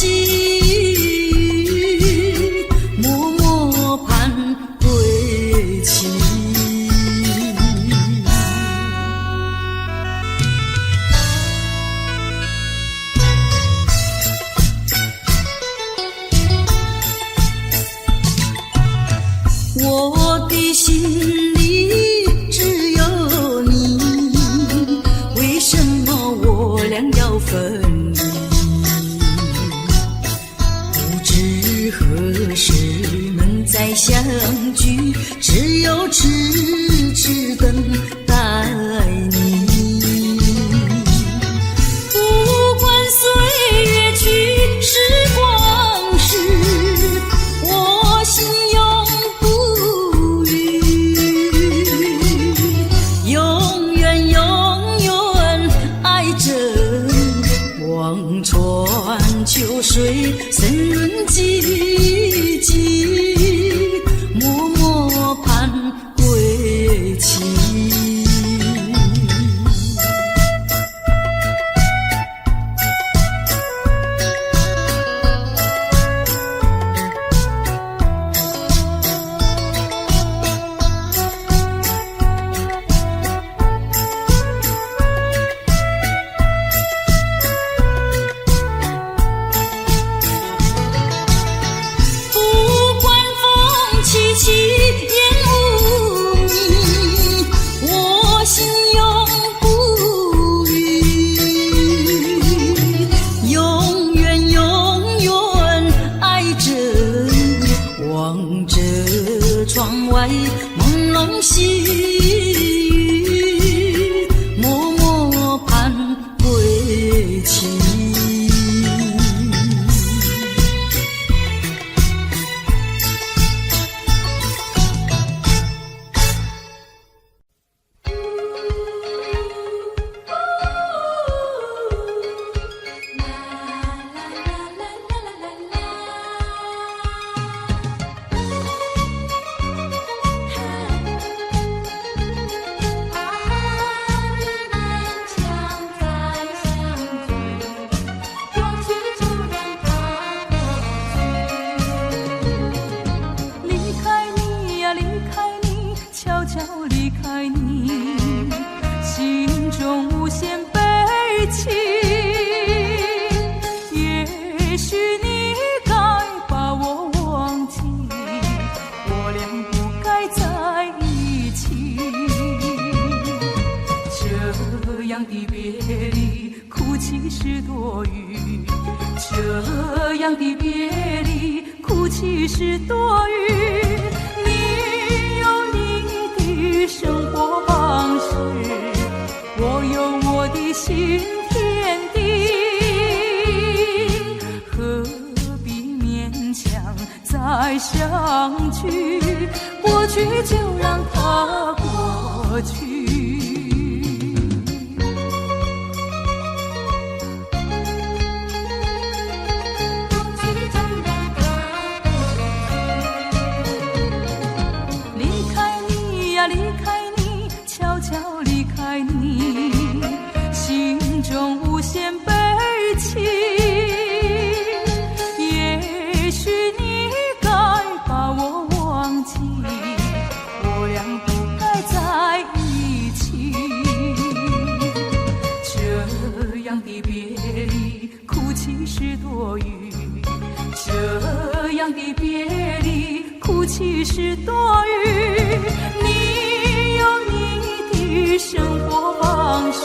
兮，默默盼归期。我的心里只有你，为什么我俩要分离？不知何时能再相聚，只有痴痴等待你。不管岁月去，时光逝，我心永不渝，永远永远爱着你，望穿秋水，深润寂寂，默默盼归期。窗外朦胧细雨，默默盼归期。这样的别离，哭泣是多余。你有你的生活方式，我有我的新天地，何必勉强再相聚？过去就让它过去。离开你，悄悄离开你，心中无限悲戚。也许你该把我忘记，我俩不该在一起。这样的别离，哭泣是多余。这样的别离，哭泣是多余。你生活方式，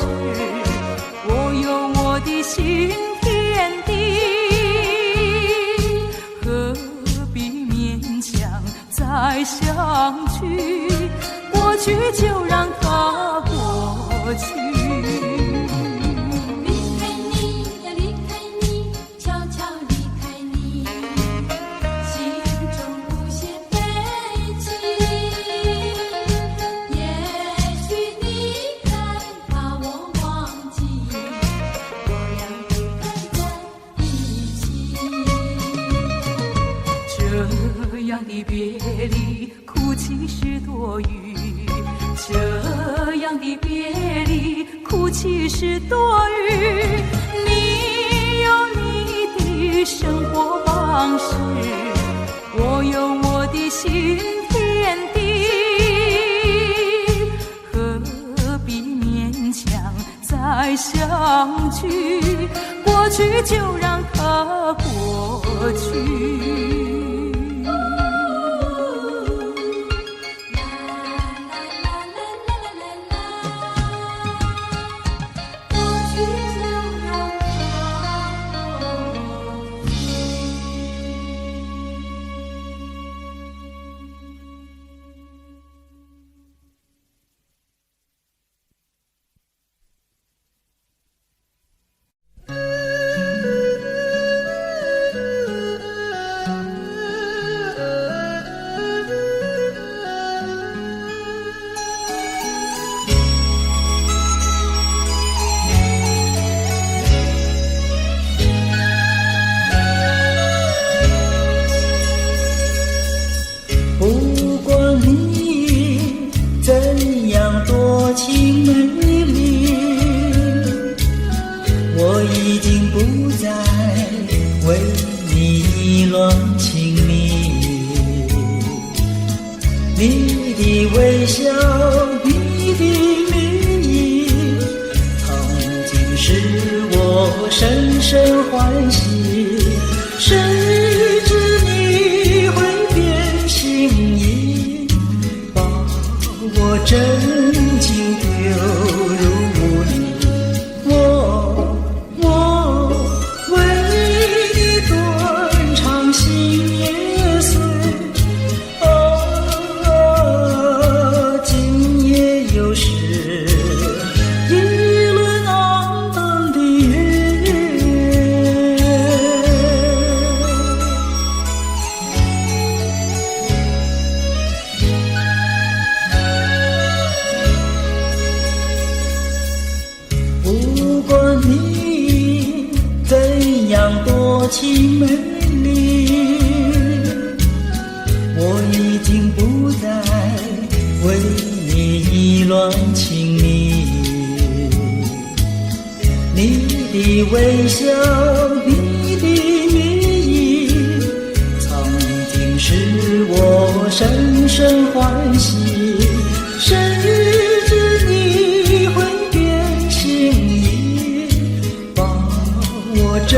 我有我的新天地，何必勉强再相聚？过去就让它过去。这样的别离，哭泣是多余。这样的别离，哭泣是多余。你有你的生活方式，我有我的新天地，何必勉强再相聚？过去就让它过去。你的微笑，你的名义，曾经使我深深欢喜。谁知你会变心意，把我真情丢入你。我为你断肠心也碎。多情美丽，我已经不再为你意乱情迷。你的微笑，你的名义，曾经使我深深欢喜。谁知你会变心意，把我真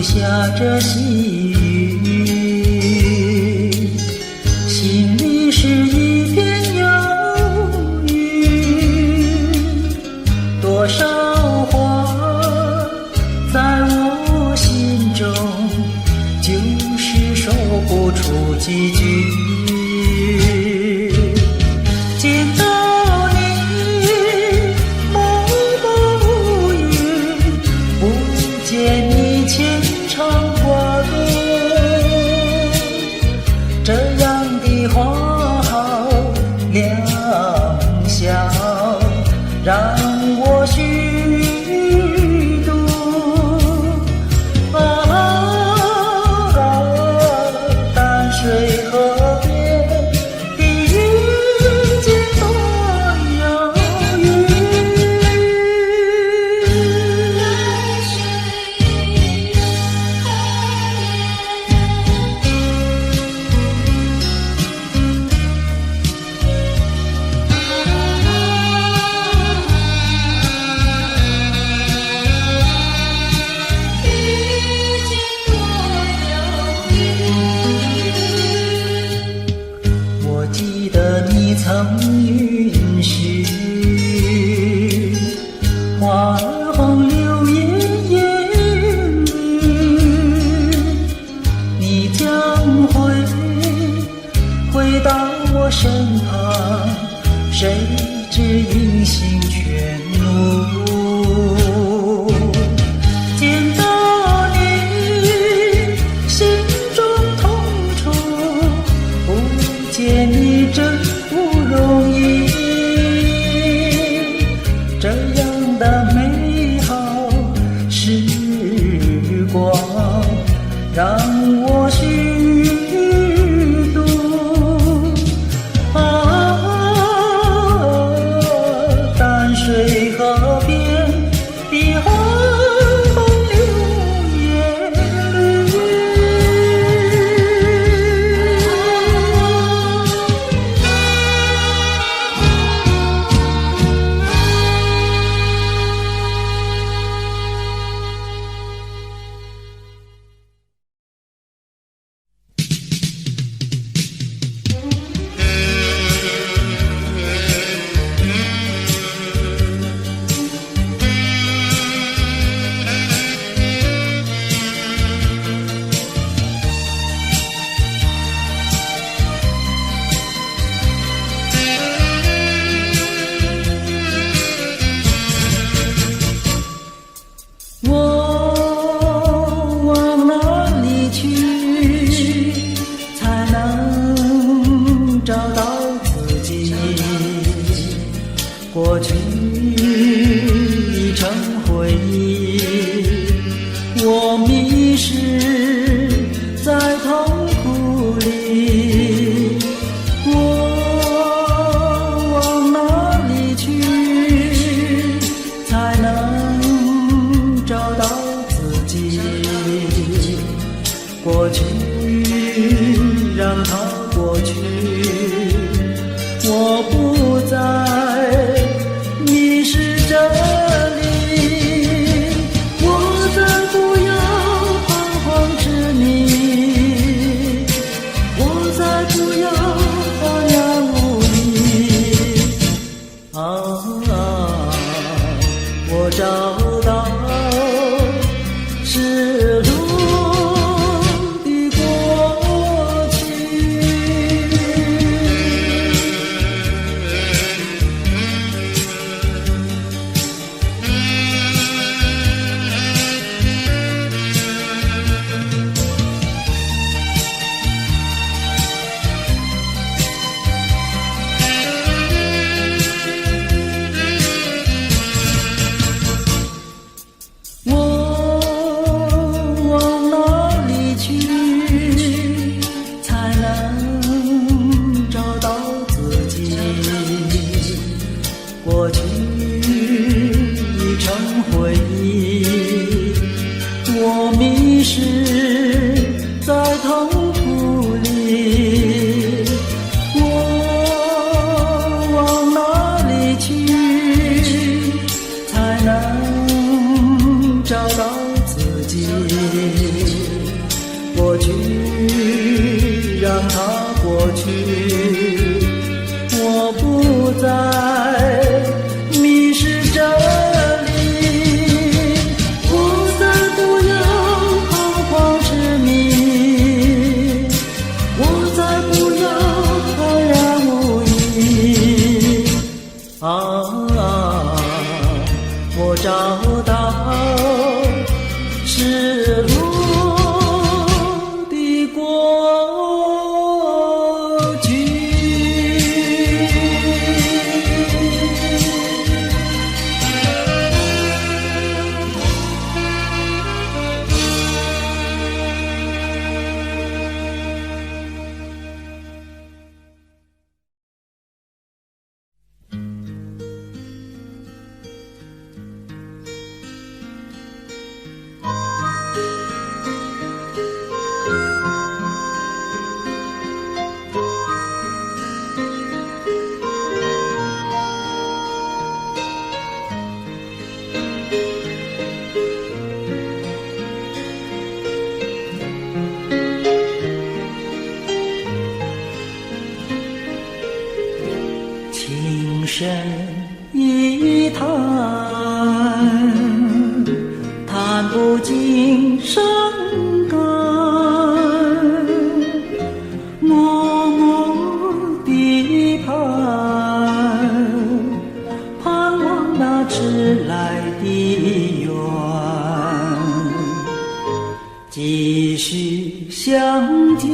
下着细雨，心里是一片忧郁。多少话在我心中，就是说不出几句。见到你默默无语，不见你牵肠挂肚，这样的话好良宵，让我虚度。淡水河边的云间多遥远。花儿红柳叶烟雨，你将回到我身旁，谁知音信全无。见到你心中痛楚，不见你真不容易。这样的美好时光让我虚度淡水河边的花红柳叶绿。过去已成回忆，我迷失在痛苦里，我往哪里去才能找到自己？过去让它过去，我不再迷失这里，我再不要彷徨执迷，我再不要茫然无依。我找到失落的过去。过去已成回忆，我迷失在痛苦里，我往哪里去才能找到自己？过去让它过去，我不再迷失这里，我再不要彷徨执迷，我再不要茫然无依。我找到失落的过去。迟来的缘，继续相见，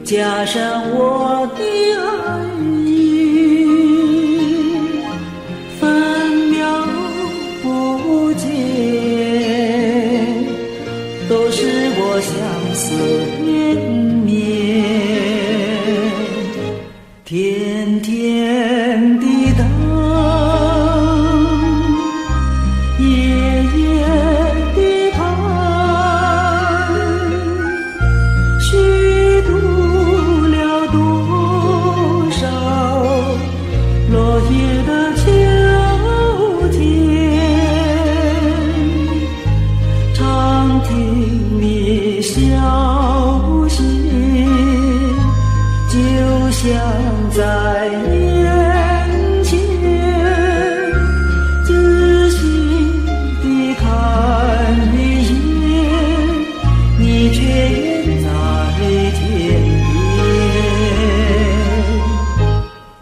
加上我的爱意，分秒不见，都是我相思绵绵，甜甜的等，夜夜的盼，虚度了多少落叶的秋天，常听你消息，就像在眼前，仔细地看一眼，你却远在天边。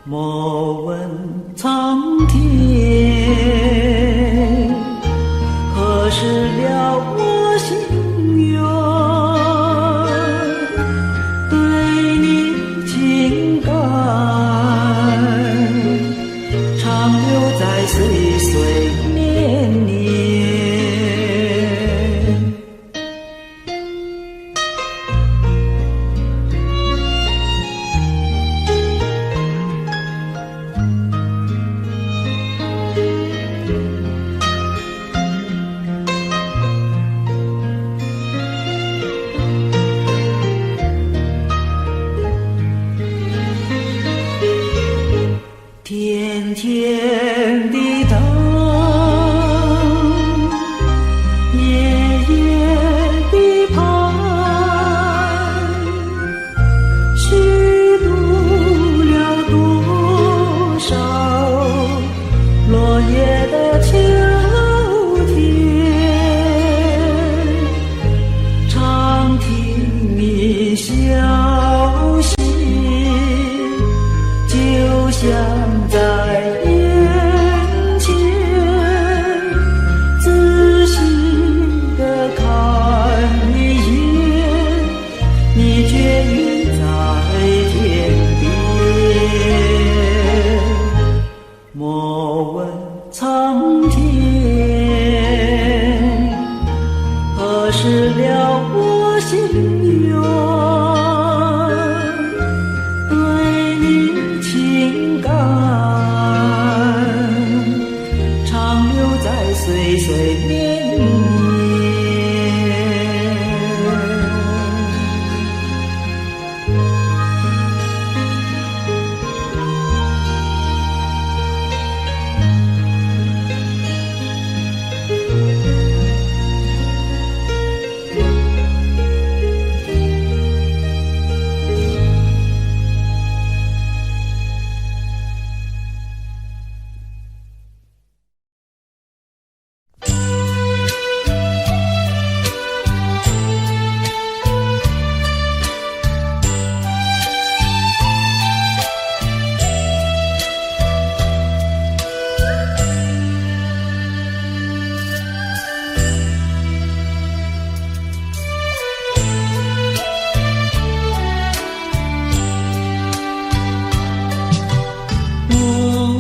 莫问苍天何时了我心愿，对你情感长留在岁岁年年。甜甜的等，夜夜的盼，虚度了多少落叶的秋天，常听你消息，就像在眼前，仔细地看一眼，你却远在天边。莫问苍天何时了我心愿，对你情感长留在岁岁年年。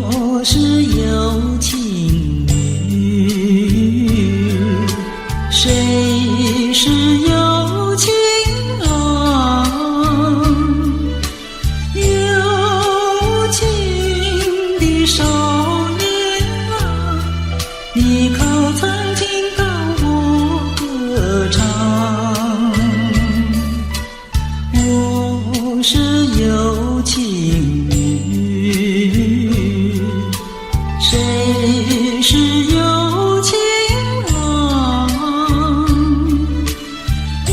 我是有情女，谁是有情郎？有情的少年啊，你可曾听到我歌唱？我是有情女，谁是有情郎？有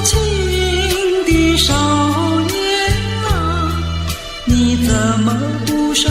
情的少年啊，你怎么不上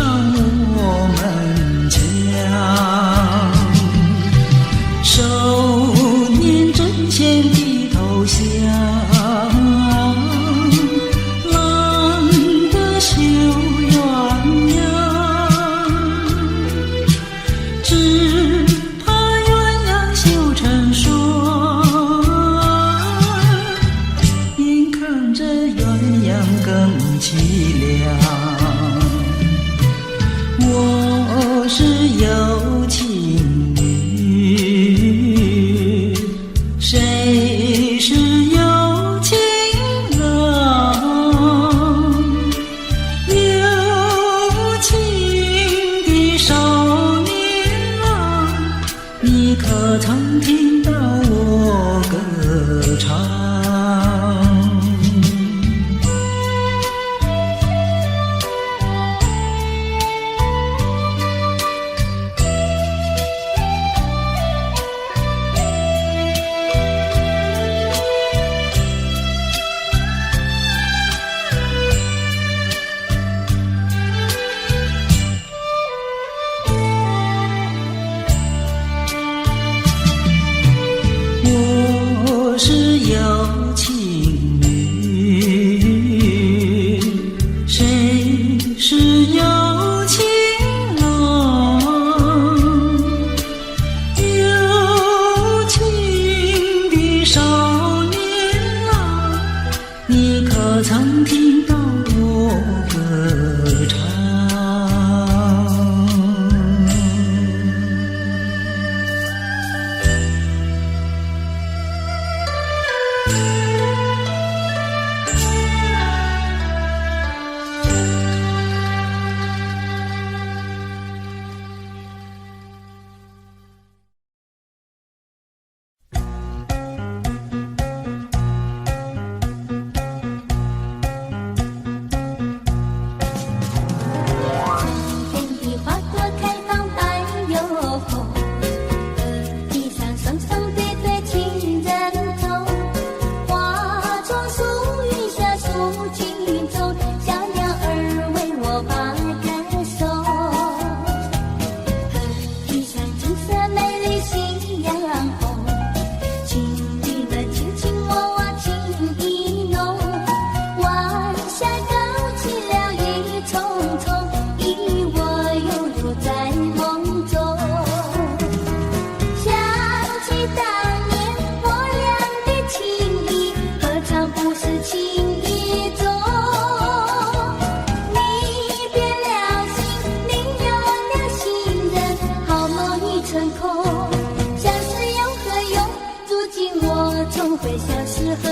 回小时河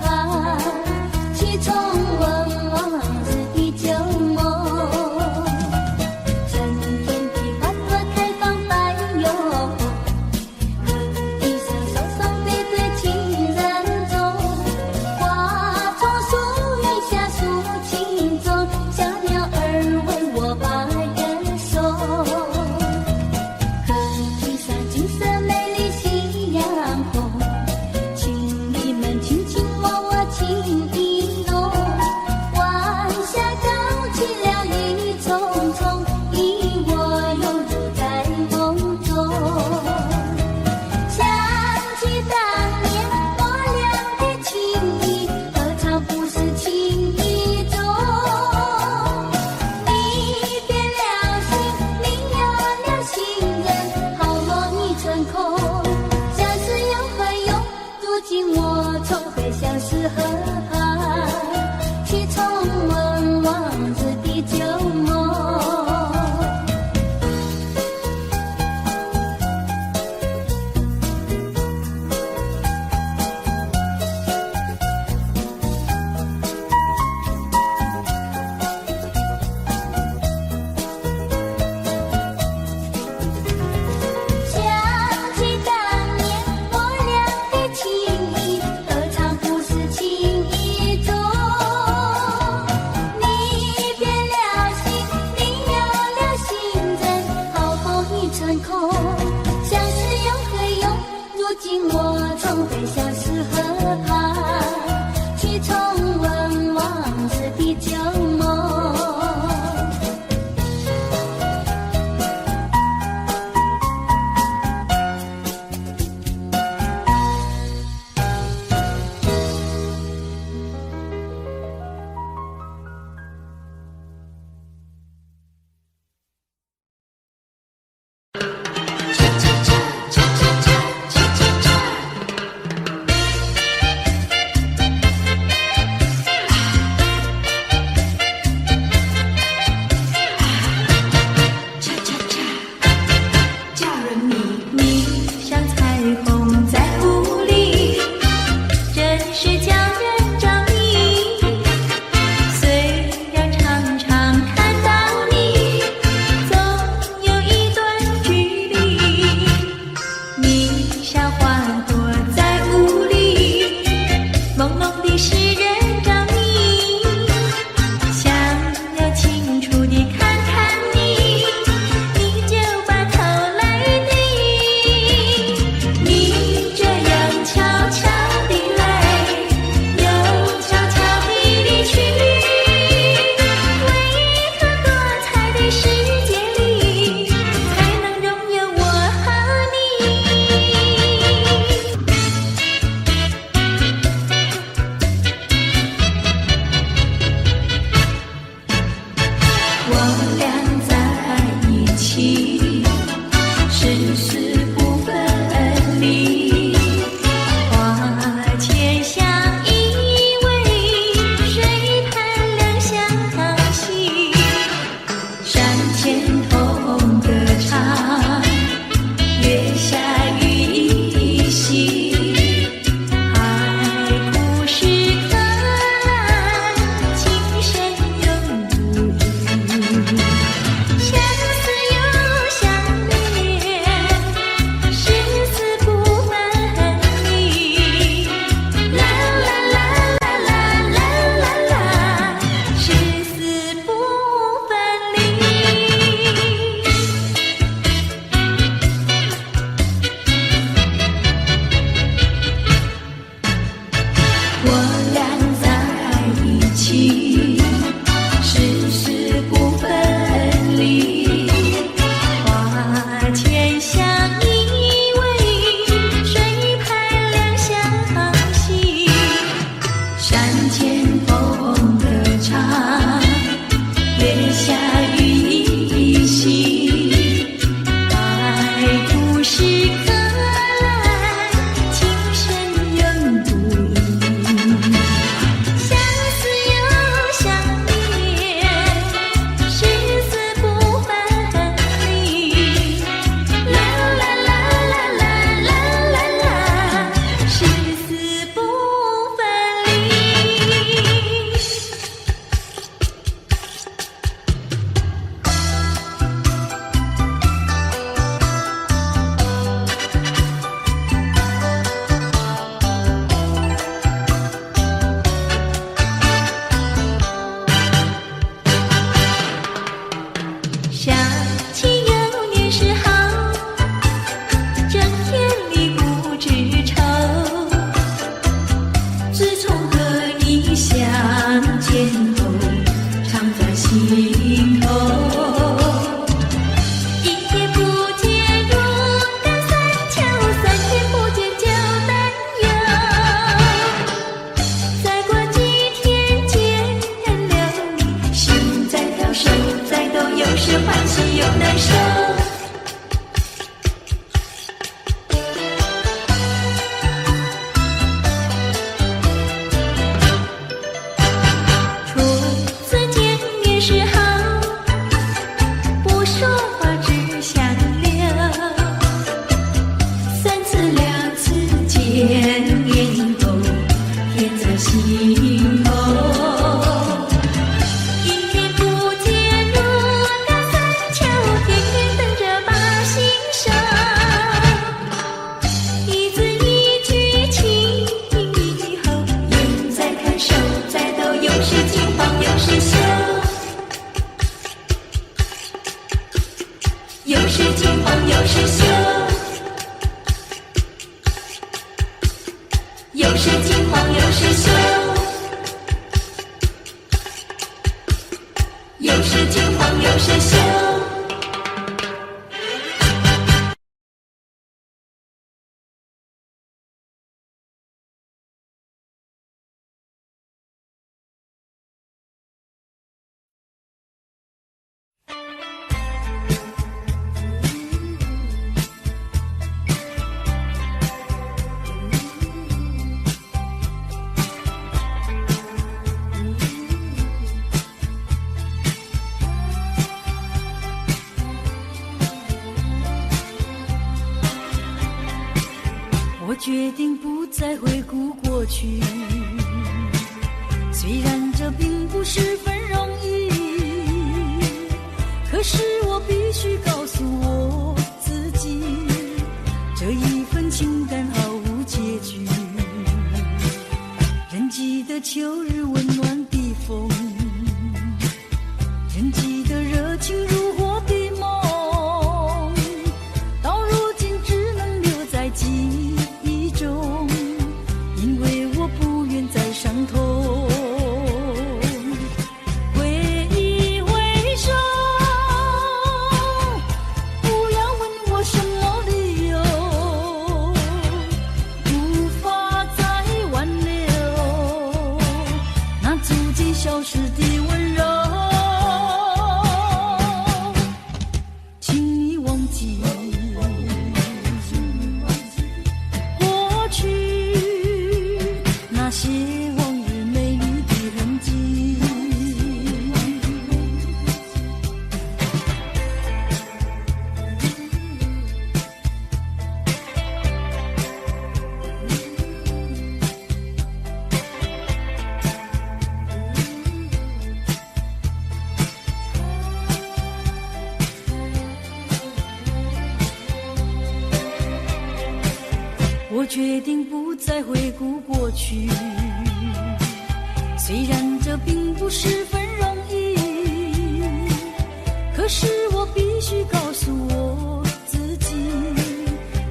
畔，去重温往日的旧梦。春天的花朵开放百有红，一生双双对对情人中，花丛树荫下诉情衷，小鸟儿为我把人送。河堤上金色美丽夕阳红，情侣们卿卿我我情意浓。想起幼年时好，整天里不知愁。自从和你相见后，常在心头。一天不见如隔三秋，三天不见就担忧。再过几天见了你，心在跳，手在抖，有时欢喜又难受。初次见面时好，不说话只相留。三次两次见面后，甜在心头。一天不见如隔三秋，天天等着把心收。一字一句情以后，眼在看，手在抖，有时惊慌有时羞。有时惊慌有时羞。有时惊慌有时羞。有时惊慌有时羞。我决定不再回顾过去，虽然这并不十分容易，可是我必须告诉我自己，这一份情感毫无结局。人记得秋日温暖的风，人记得热情如火的梦，到如今只能留在记忆中，因为我不愿再伤痛。挥一挥手，不要问我什么理由，无法再挽留那逐渐消失的温柔。请你忘记过去那些往日美丽的痕迹。我决定不再回顾过去，虽然这并不十分容易，可是我必须告诉我自己，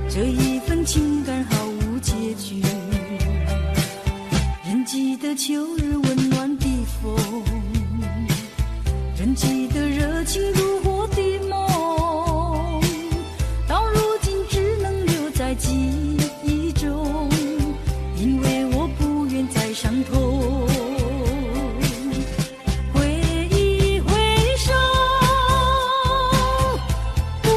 这一份情感毫无结局。人记得秋日温暖的风，人记得热情如火的梦，到如今只能留在记忆中，因为我不愿再伤痛。挥一挥手，不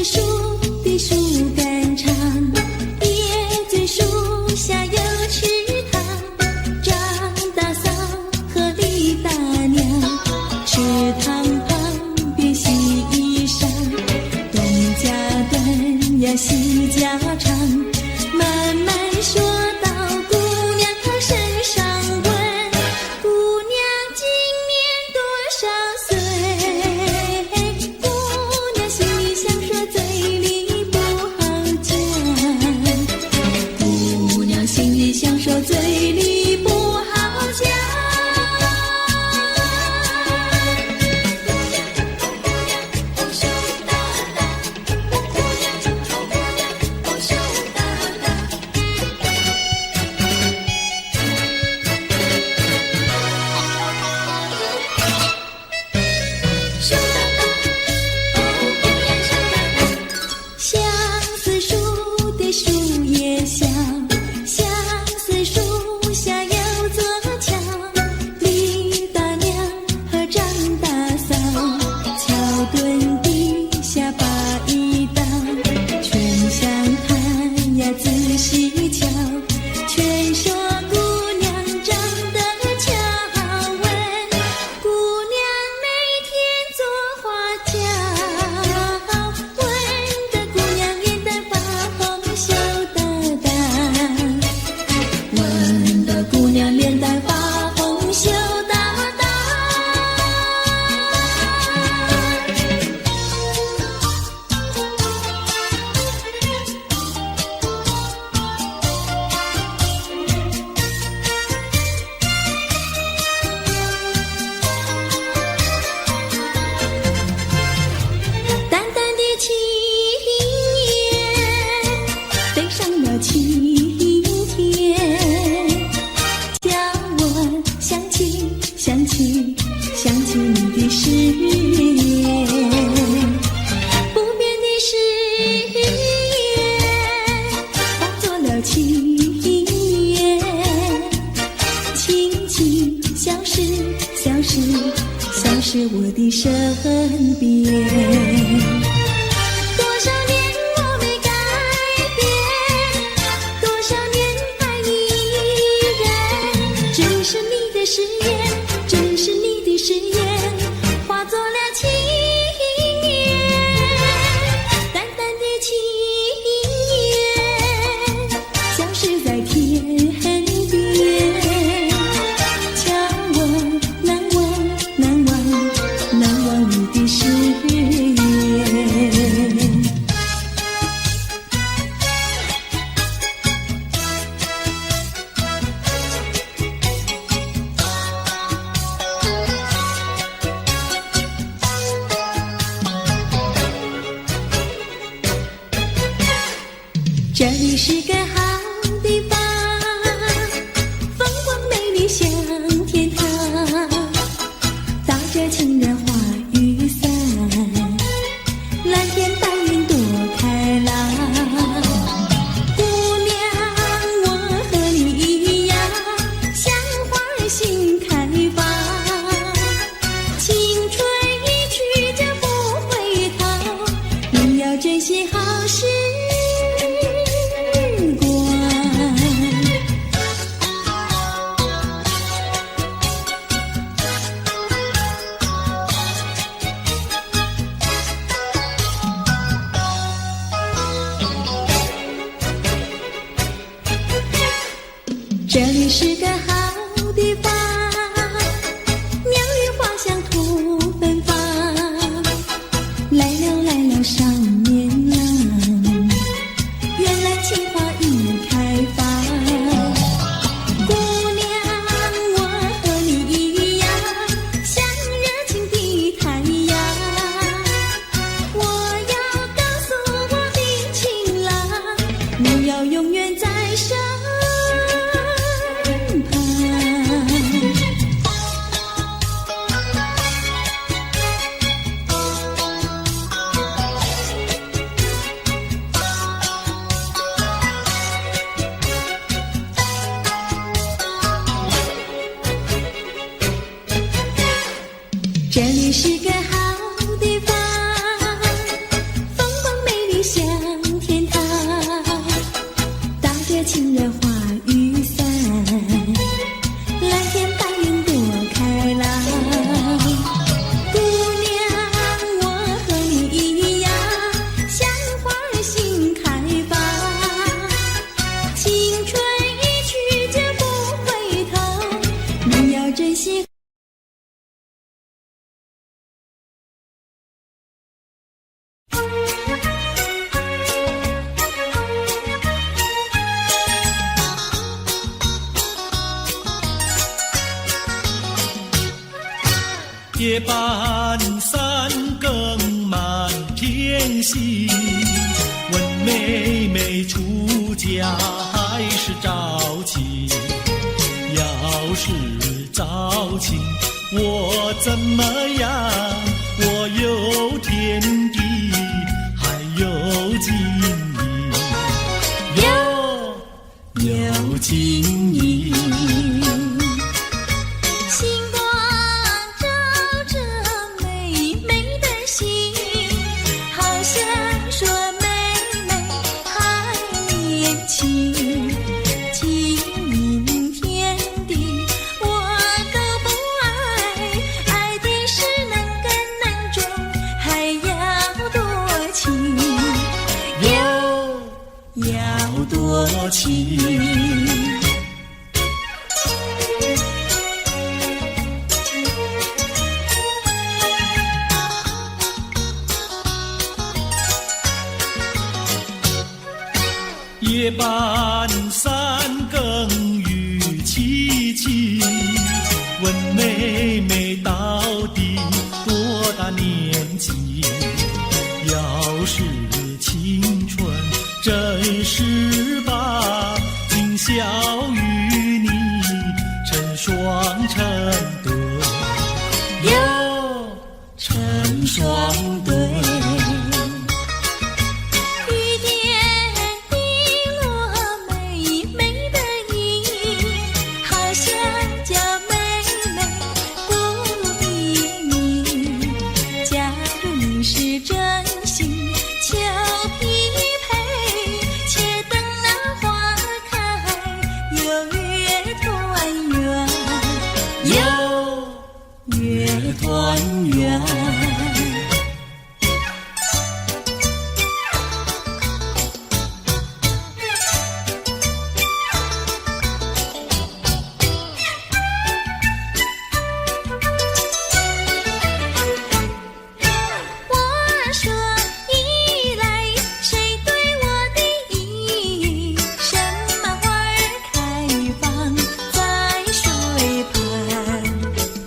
子树的树干长，椰子树下有池塘，张大嫂和李大娘，池塘旁边洗衣裳，东家短呀西家长，慢慢说到姑娘她身上问，姑娘今年多少岁？姑娘心里想说，嘴里不好讲。姑娘心里想说，嘴里不好讲。姑娘，哦手大大，姑娘，哦手大大。手大大，哦姑娘手大大。相思树的树叶小，相思树下有座桥，李大娘和张大嫂，桥墩底下把一道，全相看呀仔细瞧，全说姑娘长得巧，问姑娘每天做花轿，问得姑娘脸蛋发红羞答答，问得姑娘脸蛋发红羞答答。淡淡的青叶飞上了青天，叫我想起想起想起你的誓言，不变的誓言化作了情缘，轻轻消失消失消失我的身边。多少年我没改变，多少年爱你依然，只是你的誓言，只是你的誓言，化作了情缘，淡淡的情缘，消失在天边，叫我难忘难忘难忘你的誓言。这里是个好地方，风光美丽像天堂，打着情人花雨伞，蓝天白云多开朗。姑娘，我和你一样，像花儿心开放，青春一去就不回头，你要珍惜好时光。这里是个好地方，鸟语花香吐芬芳，来了来了少年郎，原来情花已开放。姑娘，我和你一样，像热情的太阳，我要告诉我的情郎，你要永远在身旁。飞向天堂。大着情人花雨伞，蓝天白云多开朗。姑娘，我和你一样，像花儿心开放。青春一去就不回头，你要珍惜。夜半三更满天星，问妹妹出嫁还是招亲？要是招亲，我怎么样？我有天地，还有金银，有金银。夜半三更雨凄凄，问妹妹到底多大年纪？要是青春真是把，今宵与你成双成对，成双对。团圆。我说一来，谁对我的意？什么花儿开放在水畔？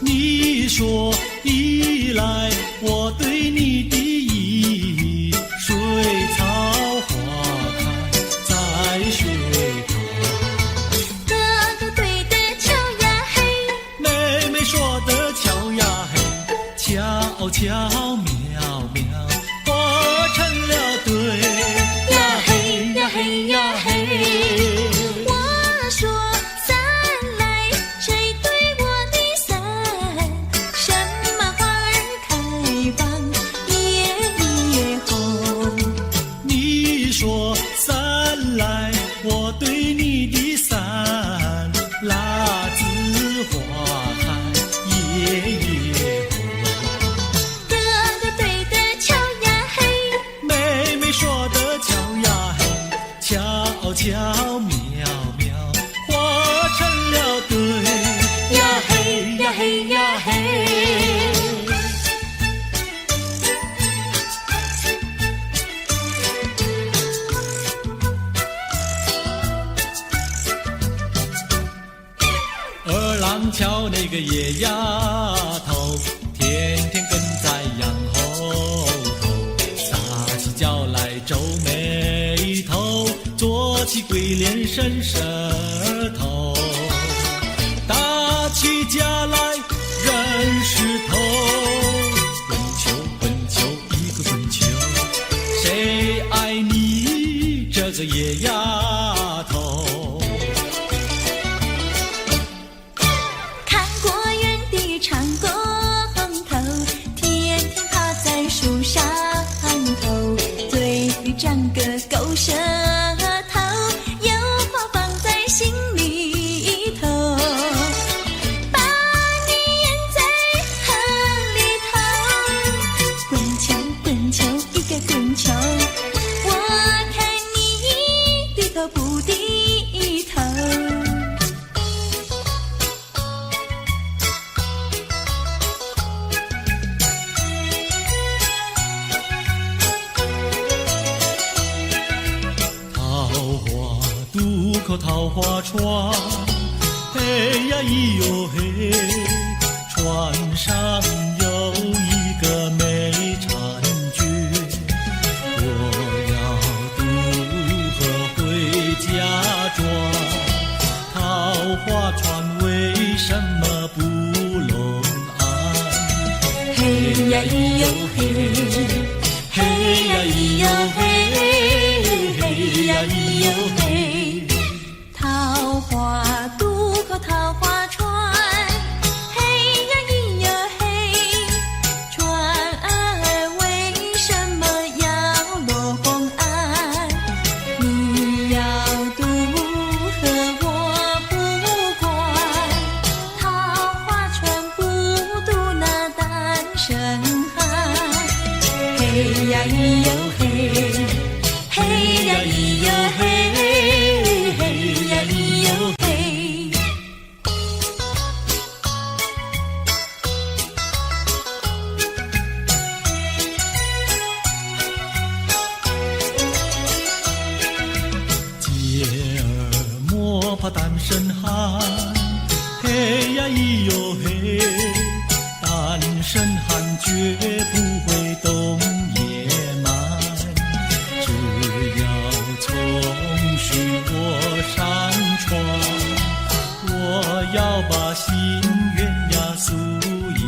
你说一来，我对你的意，水草花开在水旁。哥哥对的巧呀嘿，妹妹说的巧呀嘿，巧巧妙妙，活成了对呀嘿呀嘿呀嘿。我说伞来，谁对我的伞？什么花儿开放夜红？你说伞来，我对你的伞，辣子花开夜红。哥哥对的巧呀嘿，妹妹说的巧呀嘿，巧巧妙妙，活成了对呀嘿呀嘿呀嘿。二郎桥那个野丫头，天天跟在羊后头，撒起娇来皱眉头，做起鬼脸伸舌头，打起架来扔石头，滚球滚球一个滚球，谁爱你这个野丫头？看过园的长工头，天天趴在树上头，对于你长个狗舌头，有话放在心里头，把你淹在河里头。滚球滚球一个滚球，我看你低头不低头。桃花船，嘿呀咿哟嘿，船上有一个美婵娟，我要渡河回家庄。桃花船为什么不拢岸？嘿呀咿哟嘿，嘿呀咿哟嘿，嘿呀咿哟嘿。桃花渡过桃花船，嘿呀咿呀嘿，船儿为什么要落红岸？你要渡河我不管，桃花船不渡那单身汉。嘿呀咿哟嘿，嘿呀咿哟嘿。单身汉，嘿呀咿哟嘿，单身汉绝不会懂野蛮，只要从许我上床，我要把心愿呀诉一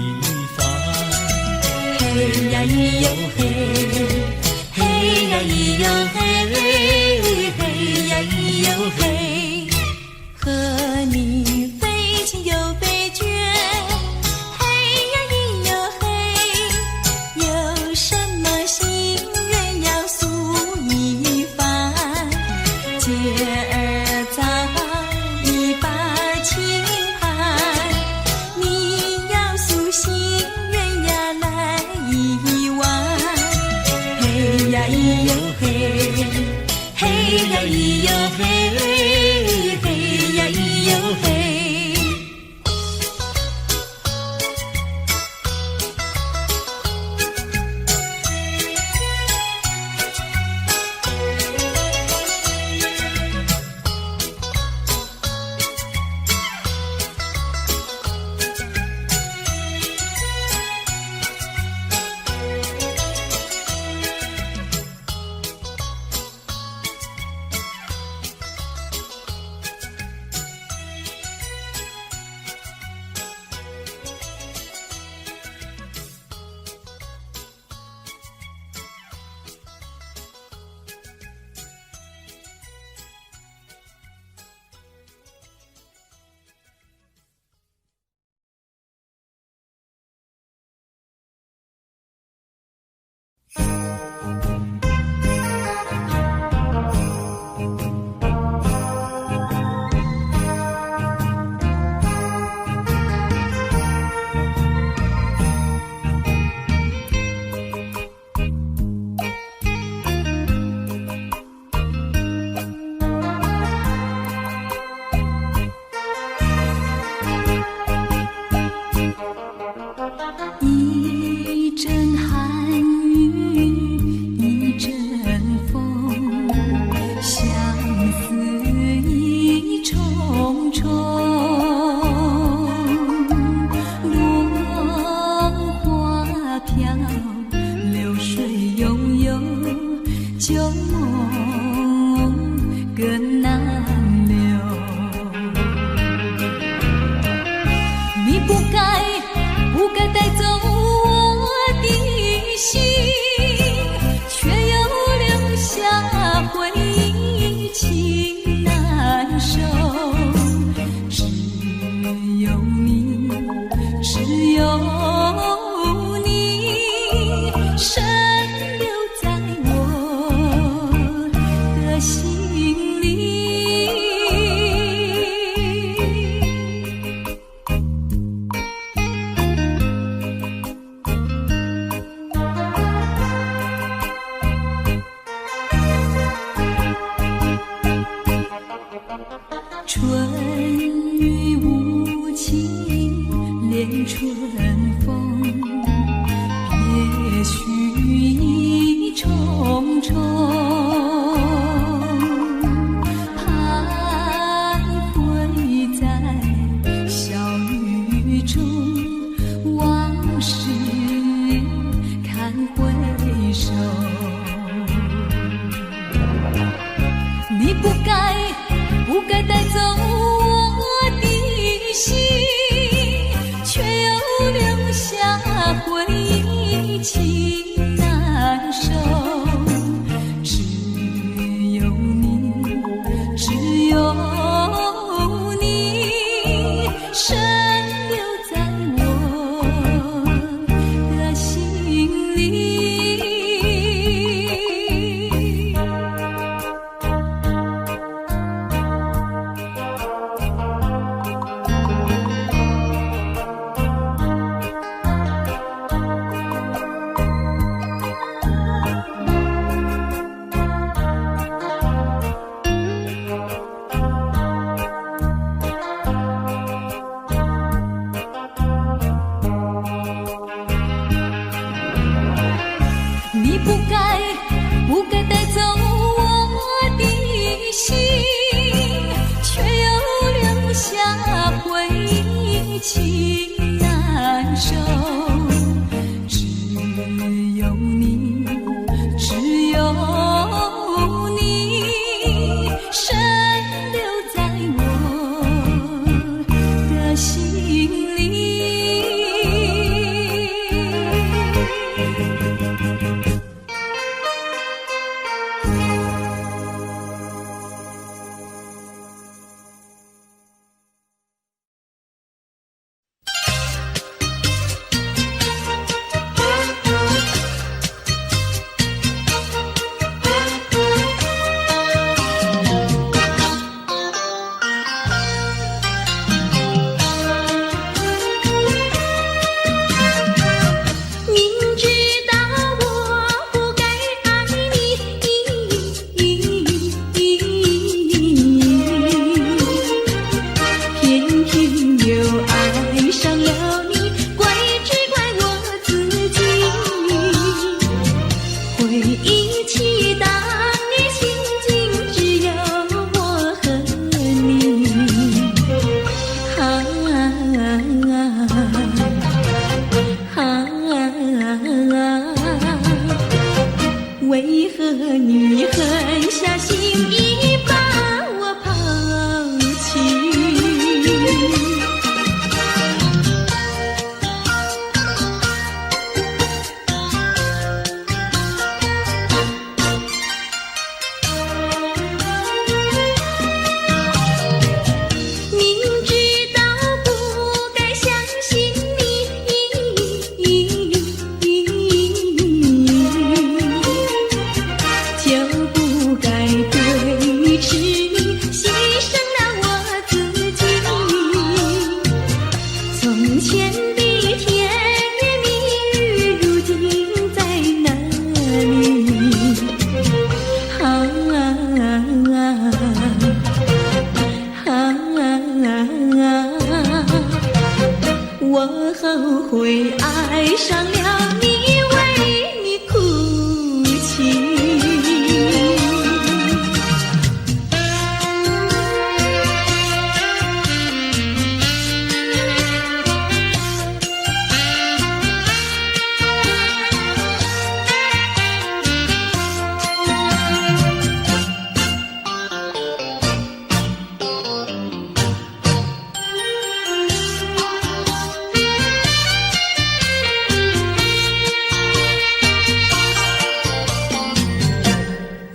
番。嘿呀咿哟嘿，嘿呀咿哟嘿，嘿呀咿哟嘿。和你非亲又非眷，嘿呀咿哟嘿，有什么心愿要诉一番？姐儿早已把情盼，你要诉心愿呀来一碗。嘿呀咿哟嘿，嘿呀咿哟嘿。深留在我春雨无情恋春风，别绪意重重，徘徊在小雨中，往事看回首。你不该带走我的心，却又留下回忆情难收。只有你，只有你，深留在我的心里。你不该带走我的心，却又留下回忆情难收。只有你，只有你，深留在我的心里。为何你狠下心意把我抛弃？明知道不该相信你，就不该对视你，牺牲了我自己。从前的甜言蜜语，如今在哪里？我后悔爱上了你，为你哭泣。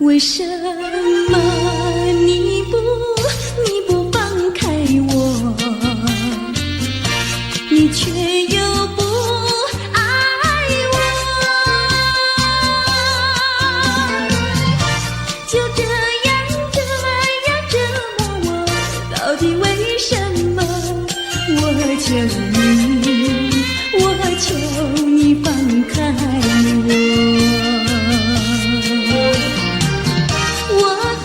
为什么你不放开我？你却又不爱我，就这样折磨我，到底为什么？我求你放开我。我和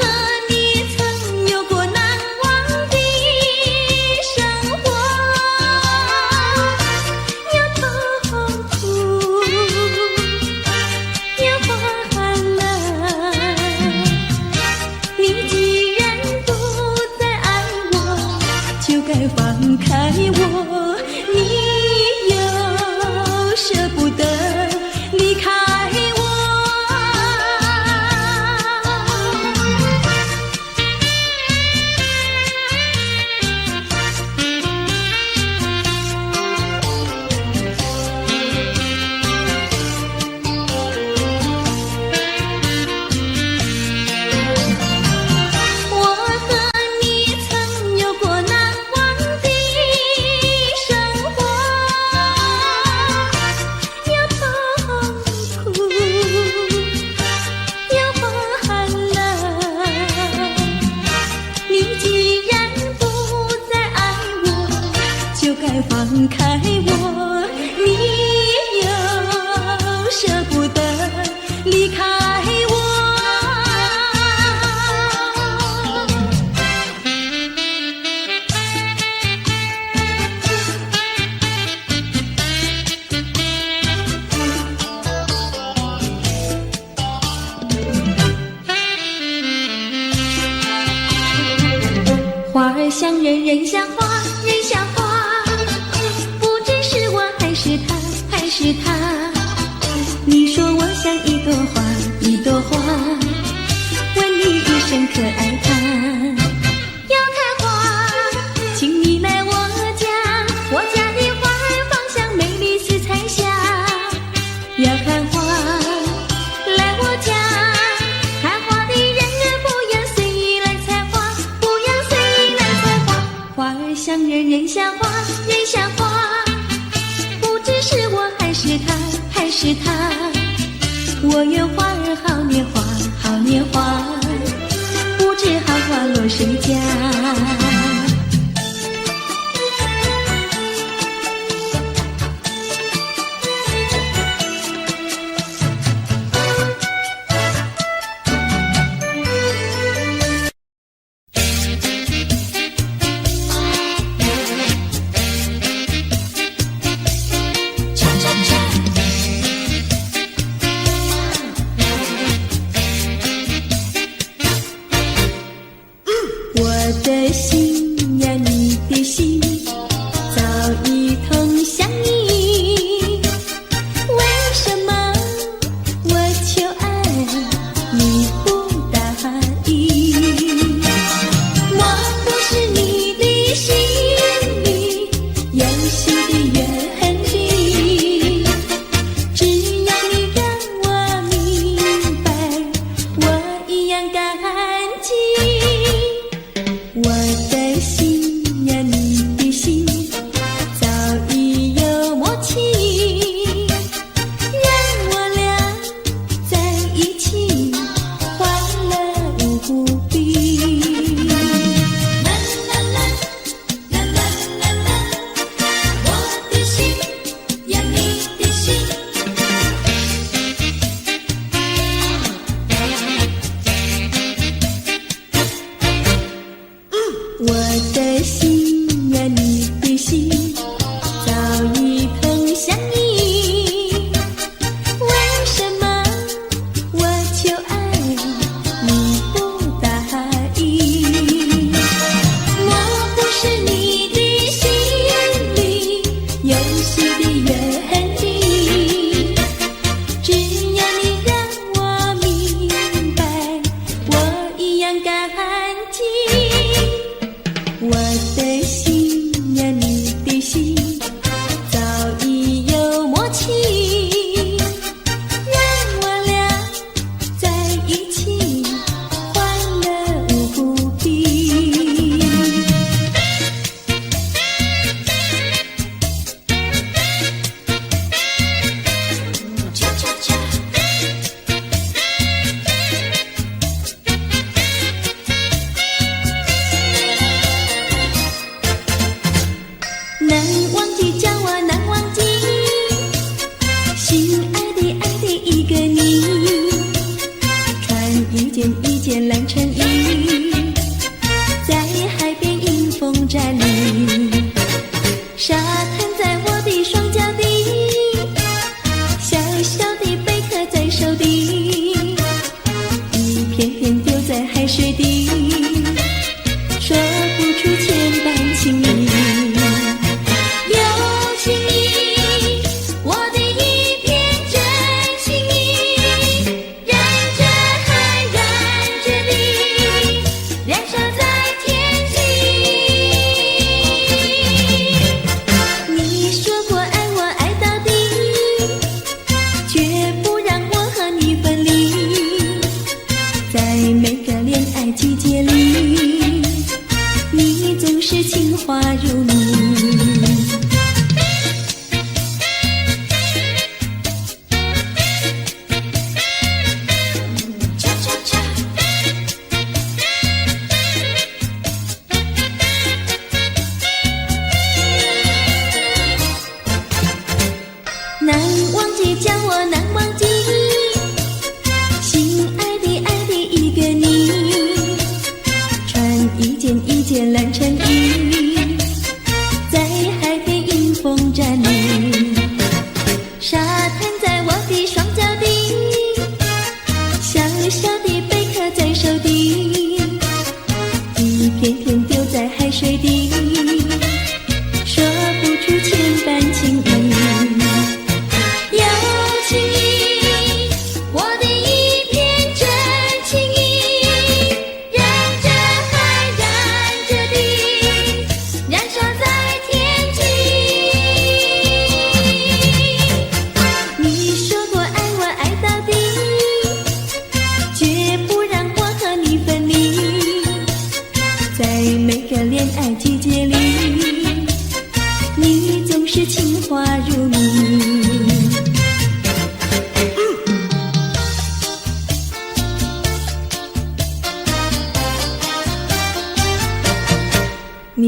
你曾有过难忘的放开我，你又舍不得离开我。花儿像人，人像花，人像花，不知是我还是他，还是他。你说我像一朵花，一朵花，问你一声可爱它。要开花，请你来我家，我家的花儿芳香美丽似彩霞。要看花，来我家。看花的人儿不要随意来采花，不要随意来采花。花儿像人，人像花，人像花，不知是我还是他，还是他。我愿花儿好年华，好年华，不知好花落谁家。我的心呀，你的心，早已同相依。为什么我求爱你不答应？我不是你的心里有心的原理，只要你让我明白，我一样感激。我的心呀，你的心，早已有默契，让我俩在一起，欢乐无比。啦啦啦，啦啦啦啦，我的心呀，你的心。我的心呀，你的心，早已同相依。为什么我求爱你不答应？我不是你的心里有心的原理，只要你让我明白，我一样感激。我的心呀，你的心，早已有默契，让我俩在一起，欢乐无比。恰恰恰。难忘记叫我难忘记，心爱的爱的一个你，穿一件一件蓝衬衣，在海边迎风站立，沙滩在我的双脚底，小小的贝壳在手底，一片片丢在海水底，说不出千般情意。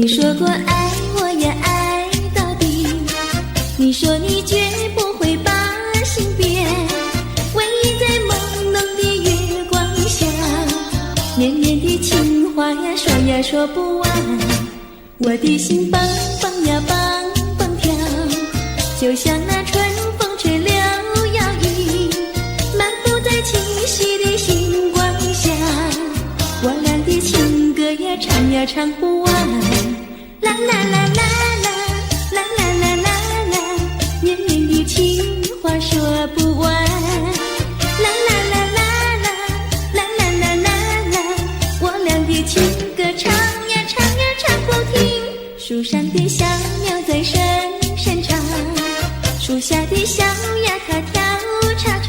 你说过爱我也爱到底，你说你绝不会把心变，唯一在朦胧的月光下，绵绵的情话呀说呀说不完，我的心蹦蹦呀蹦蹦跳，就像那春风吹柳摇曳，漫步在清晰的星光下，我俩的情歌呀唱呀唱不完，啦啦啦啦啦啦啦啦啦啦，绵绵的情话说不完，啦啦啦啦啦啦啦啦啦啦，我俩的情歌唱呀唱呀唱不停，树上的小鸟在声声唱，树下的小鸭它跳叉叉，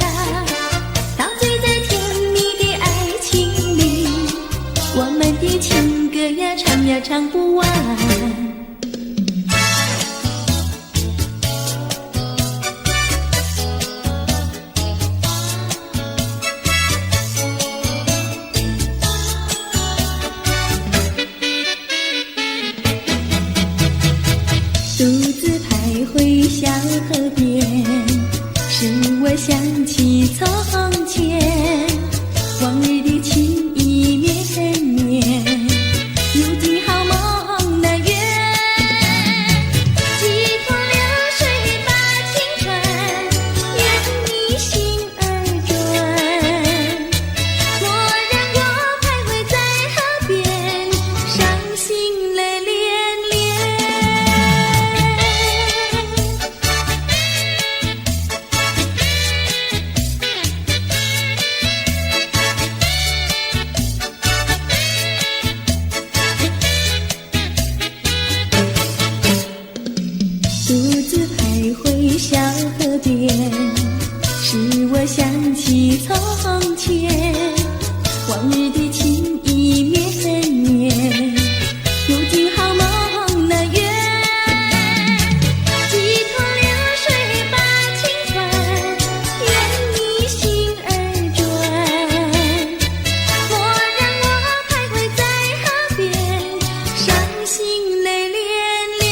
陶醉在甜蜜的爱情里，我们的情歌呀唱呀唱不完。独自徘徊小河边，使我想起从前，往日的情意绵绵，如今好梦难圆，几头流水把情传，愿你心儿转，蓦然我徘徊在河边，伤心泪涟涟。独自徘徊小河边，使我想起从前，往日的情意绵绵，如今好梦难圆，几头流水把情传，愿你心儿转，蓦然我徘徊在河边，伤心泪涟涟。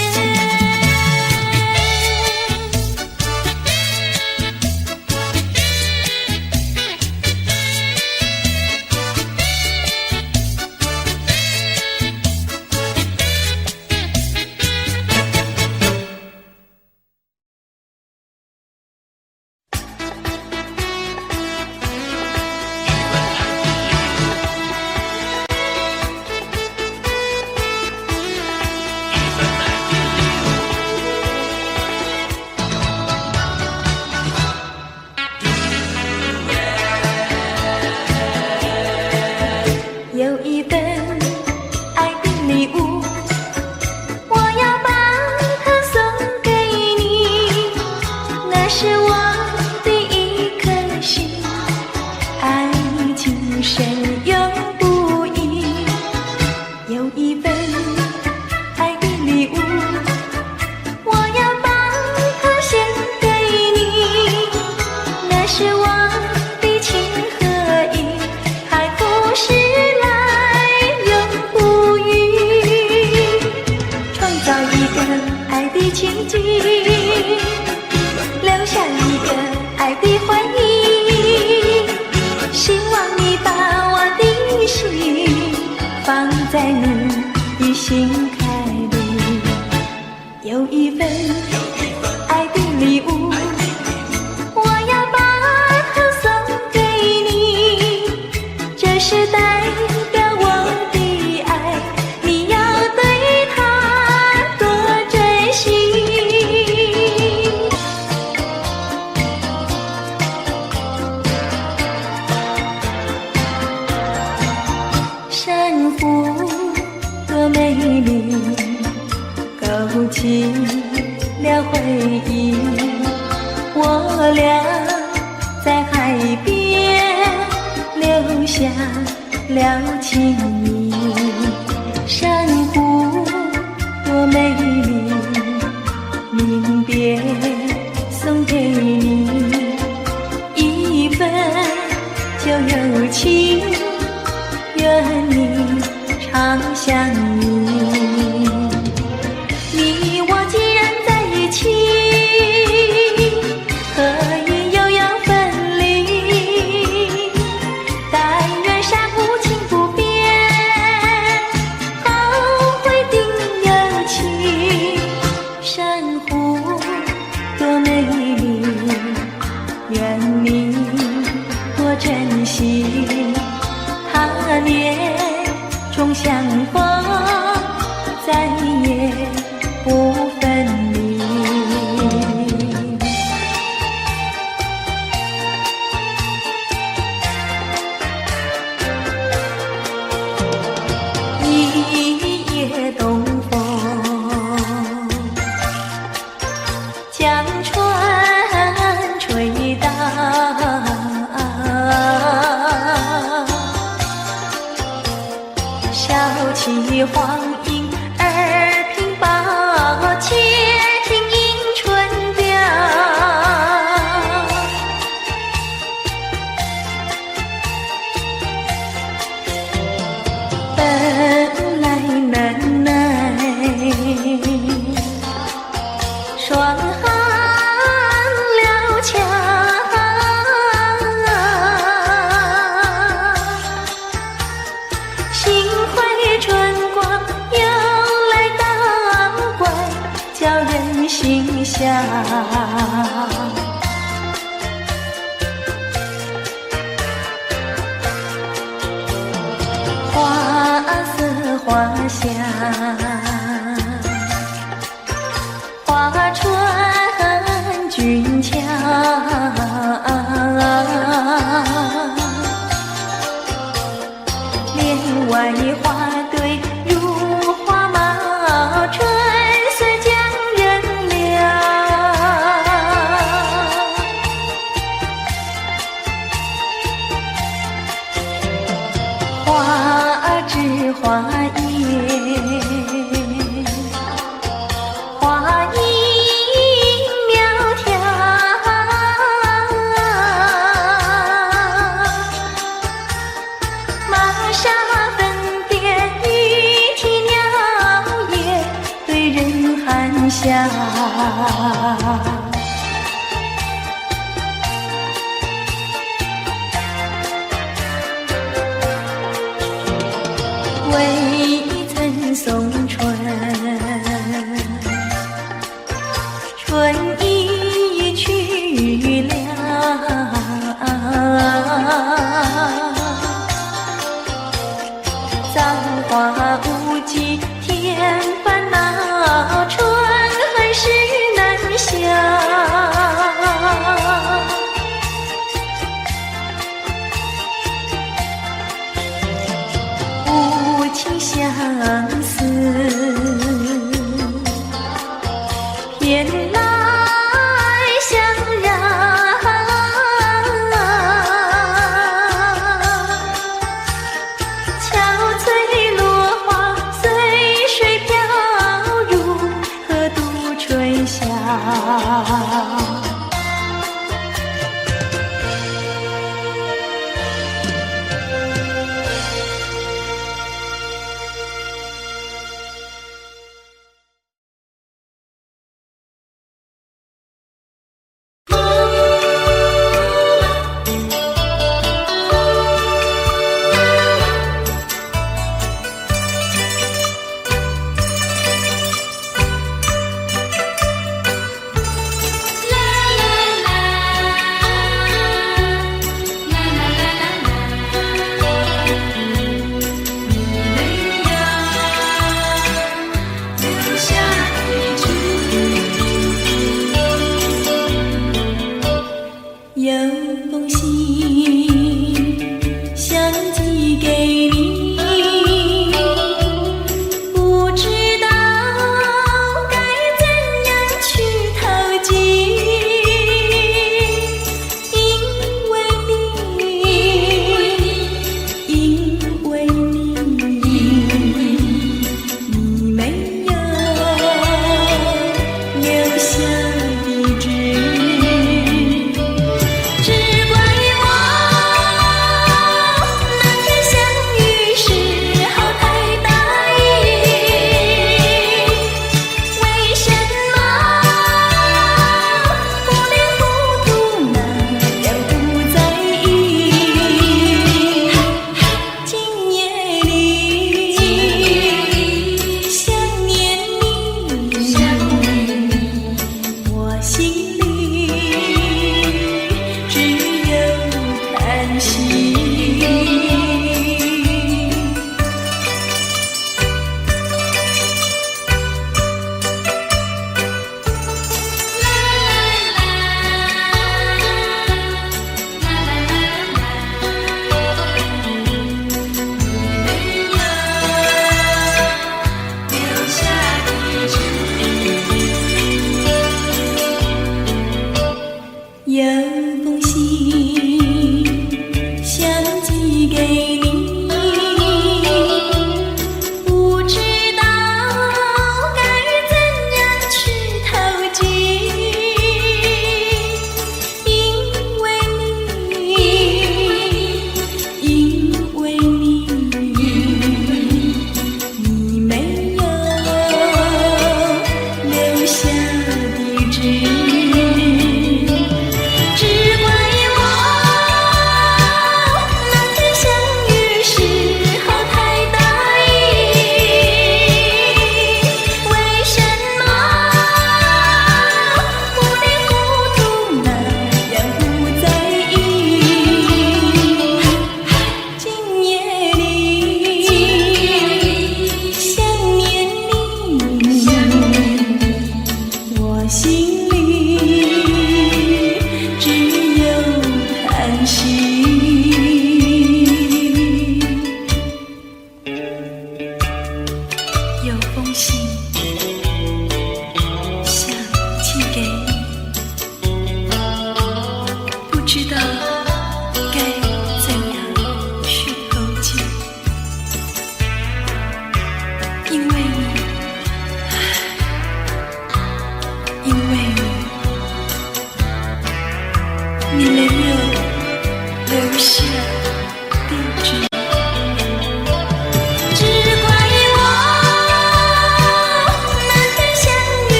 有一份爱的礼物，我要把它送给你，那是我的一颗心，爱情深永不移。有一份爱的礼物，我要把它献给你，那是我的情和意，海枯石爱的奇迹，留下一个爱的回忆，希望你把我的心放在你的心坎里。有一份爱的礼物，我要把它送给你，这是代表我的爱，你要对它多珍惜。珊瑚多美丽，勾起了回忆，我俩在海边留下了情谊。珊瑚多美丽，临别送给你一份旧友情，愿你常相依。眼中相逢，再也不分离。一夜东风，将船吹荡，小起黄莺儿平抱，且听迎春调。本来难耐，霜寒了墙，幸亏春光又来当官，叫人心香。花色花香，花船俊俏，帘外花堆如花帽，春随将人撩。花枝花叶，花影苗条，玛莎粉点玉啼鸟也对人含笑。未曾送春，春已去了。葬花无忌添烦恼，春恨事难消。无情相思，偏来相让。憔悴落花随水飘，如何度春宵？啦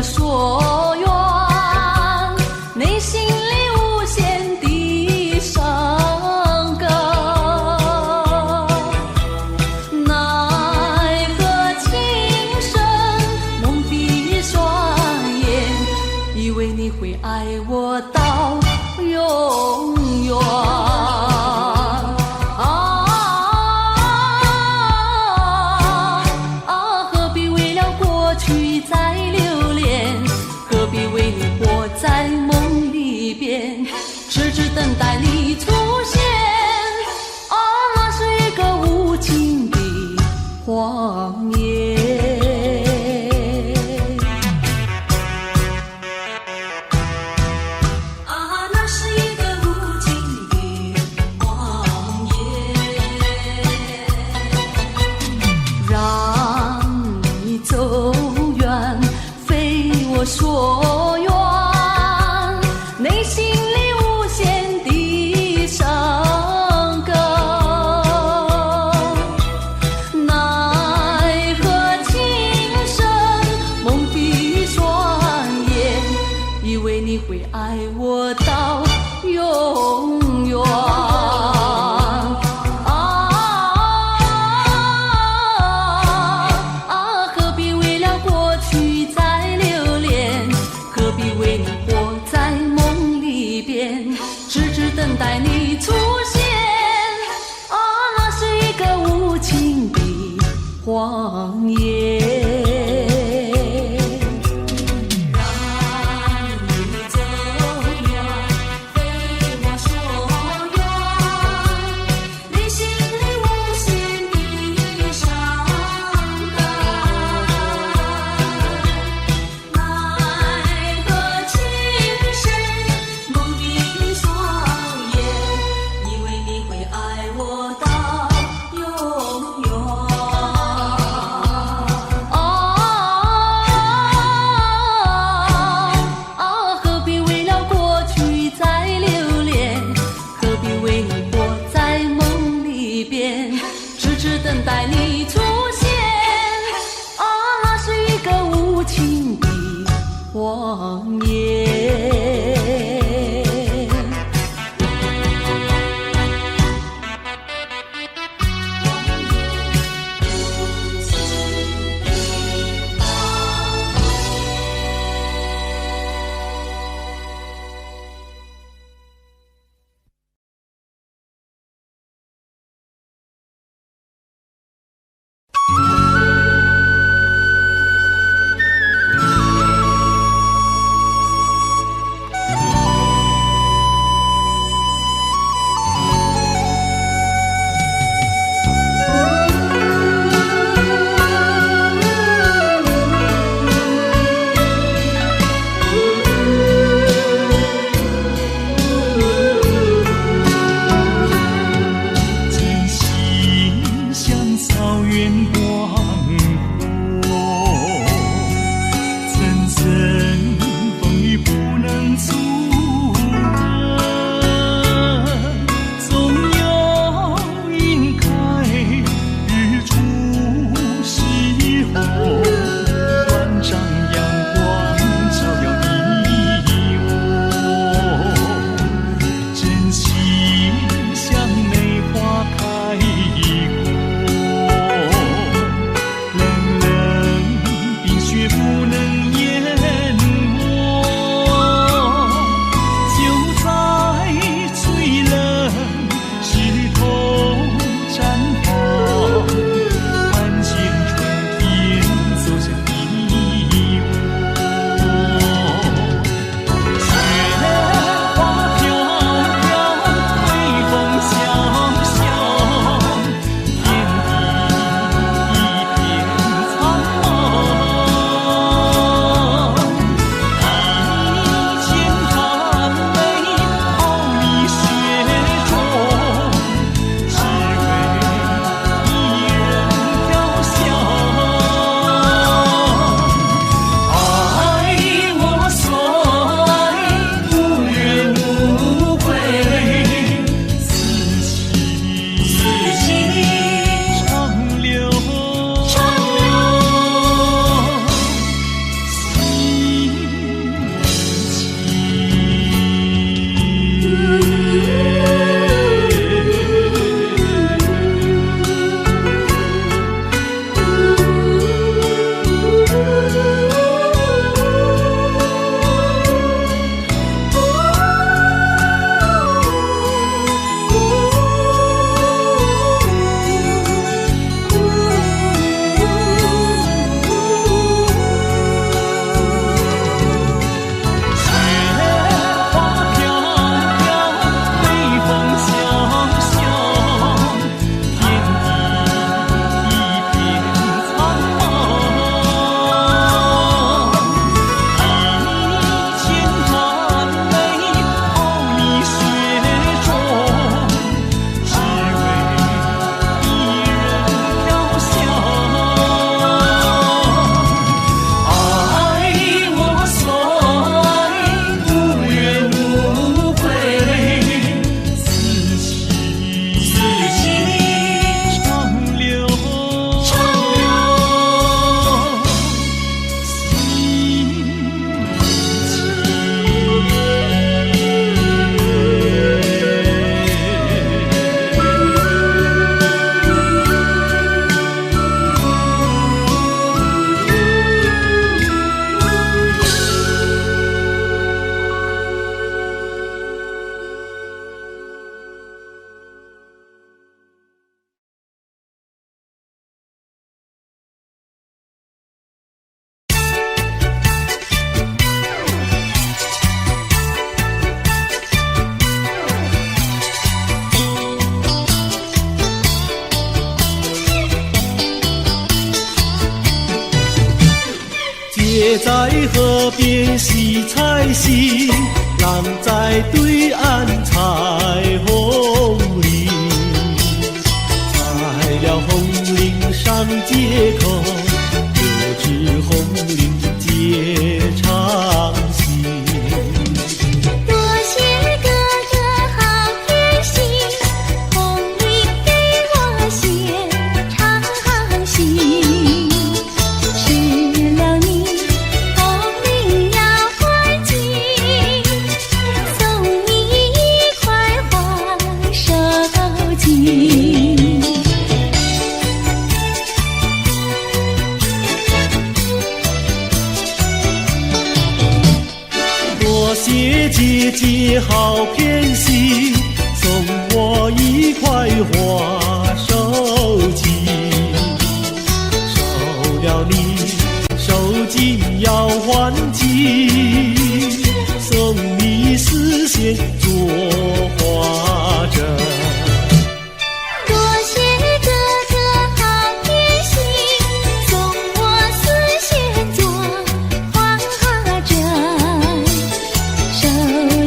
我所愿，内心里无限的伤感。奈何情深蒙蔽双眼，以为你会爱我到永远。何必为了过去再留恋？何必为你活在梦里边？痴痴等待你出现。那是一个无情的谎言。那是一个无情的谎言。让你走远，非我所愿，内心里无限的伤感。奈何情深蒙蔽双眼，以为你会爱我到永远。何必为了过去再留恋？何必为你活在梦里边？痴痴等待你出现。那是一个无情的谎言。等待你出现。那是一个无情的谎言。在对岸彩虹岭，采了红岭上街口，歌至红岭结长情。多谢哥哥好贴心，红领给我写长信。吃了你，红领要还紧，送你一块花手巾。多谢姐姐好偏心，送我一块花手巾。收了你手巾要还紧，送你丝线做花针。多谢哥哥好贴心，送我丝线做花针。收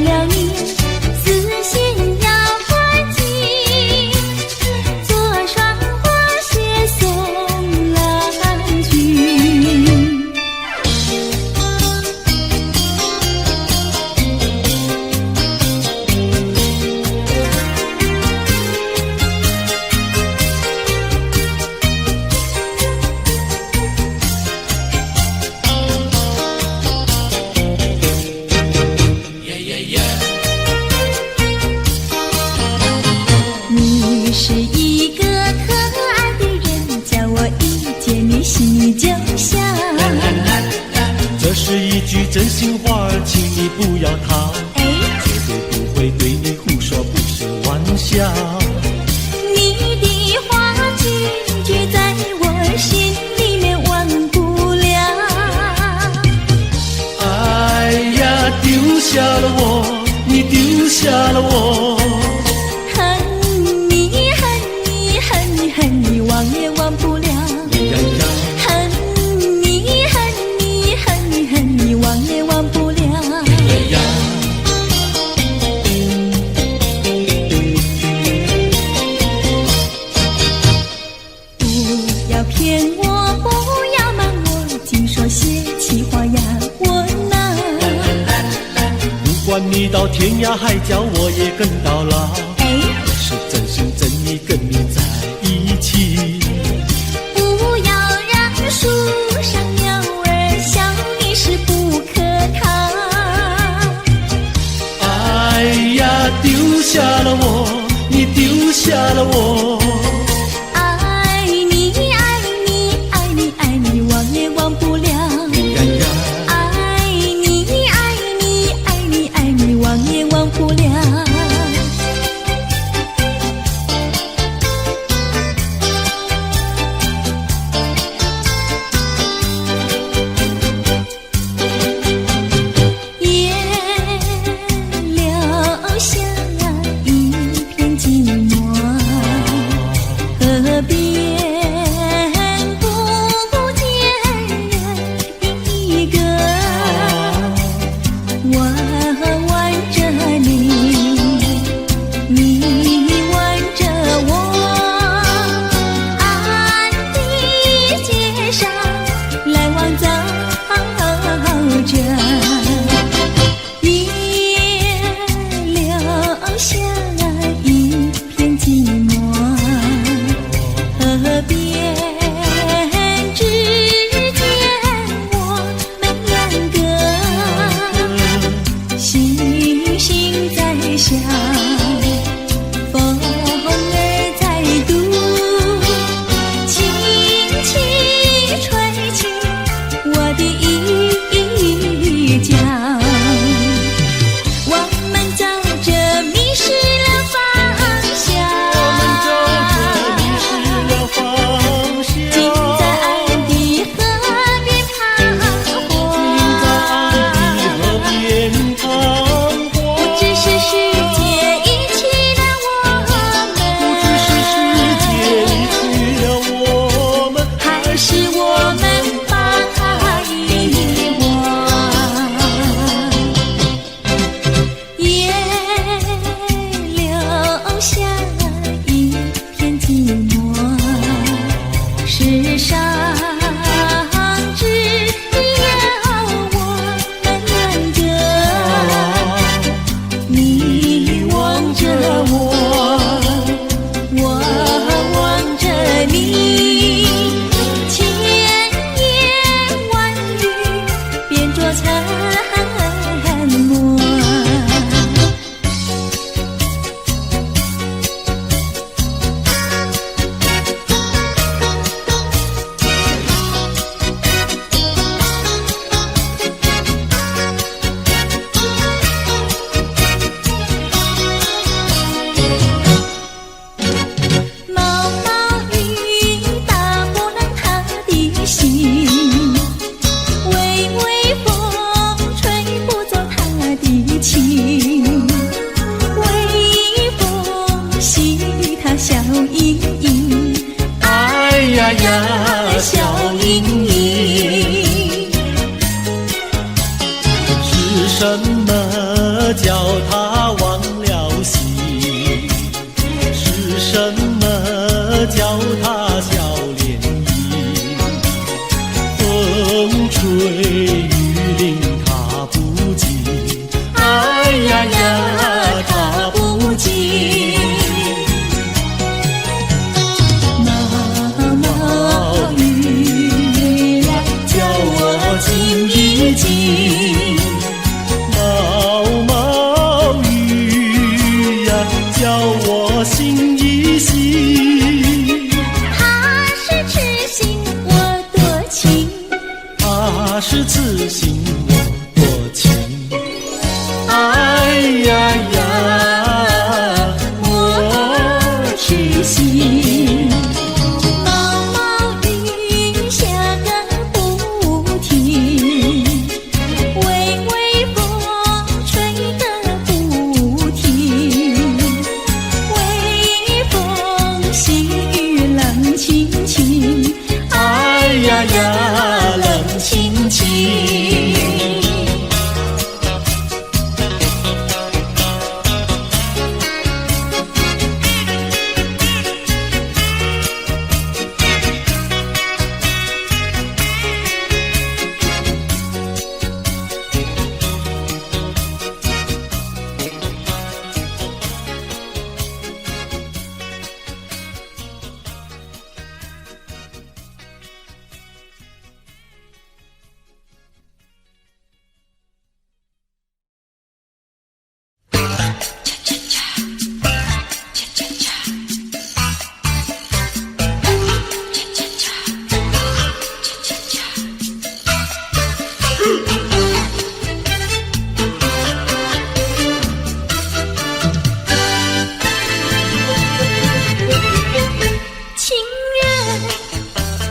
了你，丝线要还紧，做双花鞋送郎君。你是一个可爱的人，叫我一见你心就笑。这是一句真心话，请你不要逃，哎，绝对不会对你胡说，不是玩笑。你的话句句在我心里面忘不了。哎呀，丢下了我，你丢下了我。恨你恨你恨你恨你忘也忘不了。呀呀，恨你恨你恨你恨你忘也忘不了。呀呀，不要骗我，不要瞒我，净说些气话呀我呐。不管你到天涯海角，我也跟到老。哎，我是真心真意跟你在一起。不要让树上鸟儿笑你是不可逃。哎呀，丢下了我，你丢下了我。爱你爱你爱你爱你忘也忘不了。呀呀，爱你爱你爱你爱你忘也忘不了。也留下一片寂寞，河边不见人一个。我挽着你，你挽着我，暗的街上来往走着，也留下一片寂寞。河边只见我们两个，星星在笑，风儿在读，轻轻吹起我的衣角。我们走着迷失了方向，迷失了方向。竟在爱的河边彷河徨。边彷徨。不知是世界遗弃了我们，不知是世界遗弃了我们，还是我们把它遗忘。什么叫他忘了形？是什么叫他笑脸迎？风吹雨淋他不惊，哎呀呀他不惊。毛毛雨呀，叫我静一静。毛毛雨呀，叫我醒一醒。他是痴心我多情，他是痴心我多情。哎呀呀，我痴心。毛毛雨下个不停，微微风吹个不停，微风细雨冷清清，哎呀呀，冷清清。情人，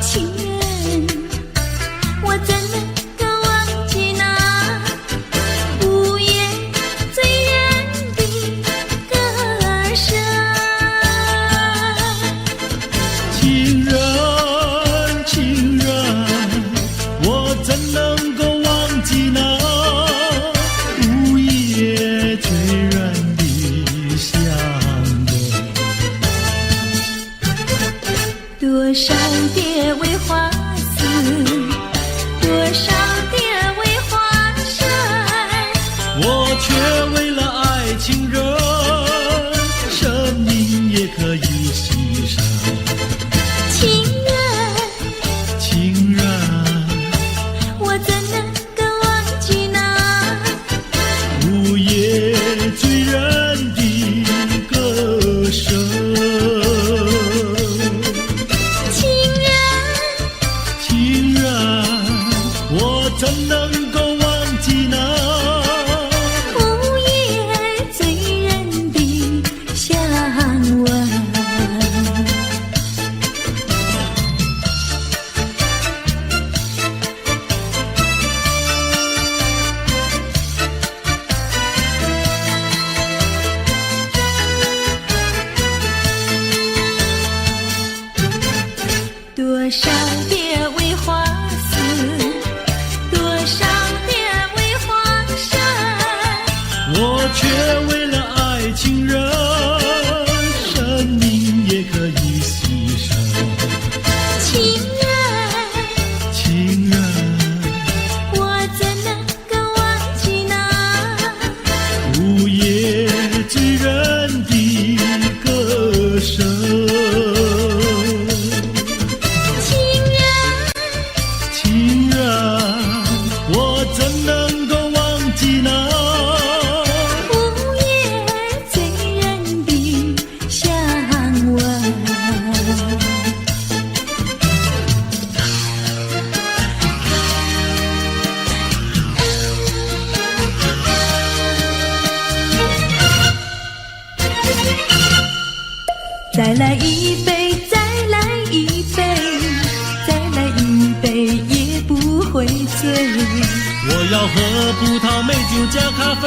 情人，我怎能够忘记那午夜醉人的歌声？情人，情人，我怎能够忘记那午夜醉人的香味？多少蝶为花死，多少蝶为花生。我却为了爱情人，生命也可以牺牲。情人，情人，我怎能够忘记那午夜醉人的歌声。情人，情人，我怎能够忘记那午夜醉人的香吻？多少蝶为花死，多少蝶为花生。我却为了爱情人，生命也可以牺牲。情人，情人，我怎能够忘记那午夜醉人的歌声。情人，情人，我怎能够忘记那午夜醉人的香吻？再来一杯，再来一杯，再来一杯也不会醉。我要喝葡萄美酒加咖啡，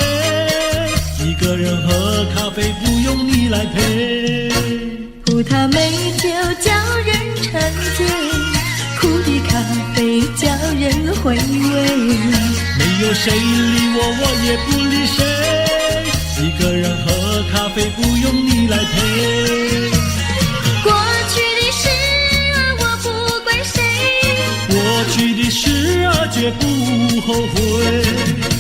一个人喝咖啡不用你来陪。葡萄美酒叫人沉醉，苦的咖啡叫人回味。没有谁理我，我也不理谁。一个人喝咖啡不用你来陪。过去的事儿我不怪谁，过去的事儿绝不后悔。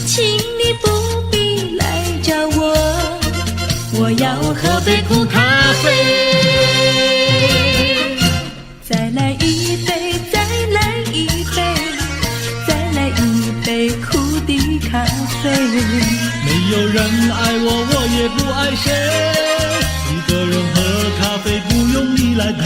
请你不必来找我，我要喝杯苦咖啡。再来一杯，再来一杯，再来一杯苦的咖啡。没有人爱我，我也不爱谁。一个人喝咖啡不用你来陪。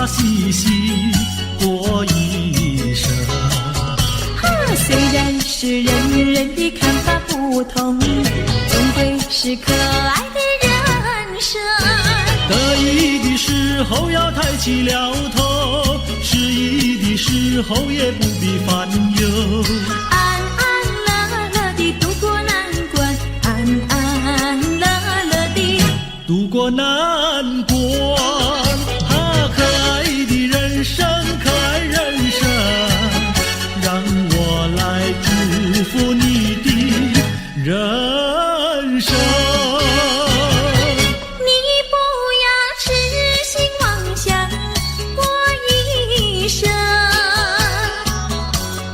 细细过一生。虽然是人人的看法不同，总归是可爱的人生。得意的时候要抬起了头，失意的时候也不必烦忧。安安乐乐地度过难关，安安乐乐地度过难关。可爱的人生，可爱人生，让我来祝福你的人生。你不要痴心妄想过一生，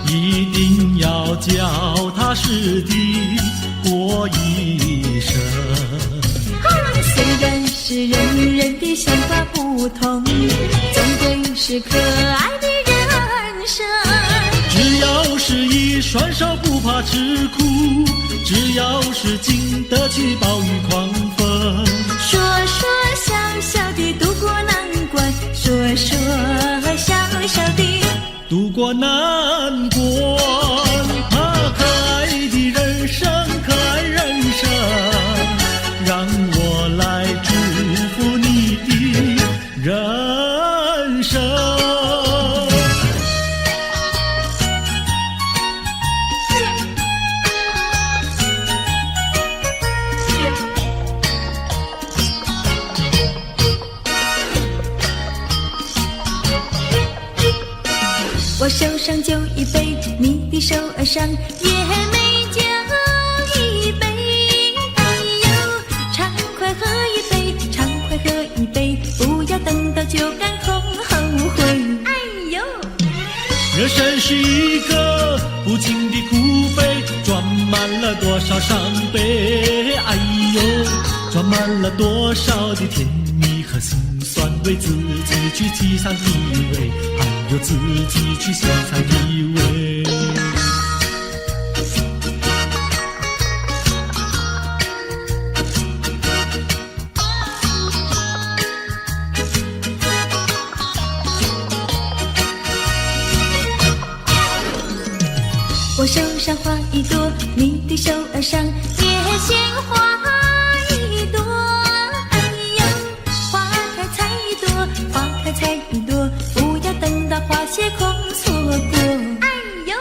一定要脚踏实地过一生。虽然是人人的想法不同，总归是可爱的人生。只要是一双手不怕吃苦，只要是经得起暴雨狂风。说说笑笑地度过难关，说说笑笑地度过难关。可爱的人生，可爱人生，让我来祝福你的人生。我手上就一杯，你的手儿上也没就一杯。哎呦，畅快喝一杯，畅快喝一杯，不要等到酒干空后悔。哎呦，人生是一个不尽的苦杯，装满了多少伤悲。哎呦，装满了多少的甜蜜和辛酸，为自己去体尝体味，还有自己去欣赏体味。我手上花一朵，你的手儿上也鲜花一朵。哎呦，花开采一朵，花开采一朵，不要等到花谢空错过。哎呦，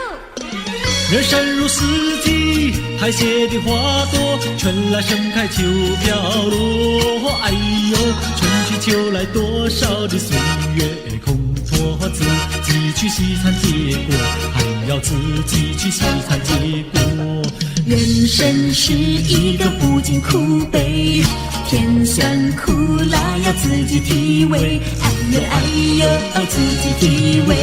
人生如四季，苔谢的花朵，春来盛开秋飘落。哎呦，春去秋来，多少的岁月空托，自己去细尝结果，还要自己去细尝结果。人生是一个不尽苦悲，甜酸苦辣要自己体味。哎呦哎呦，自己体味。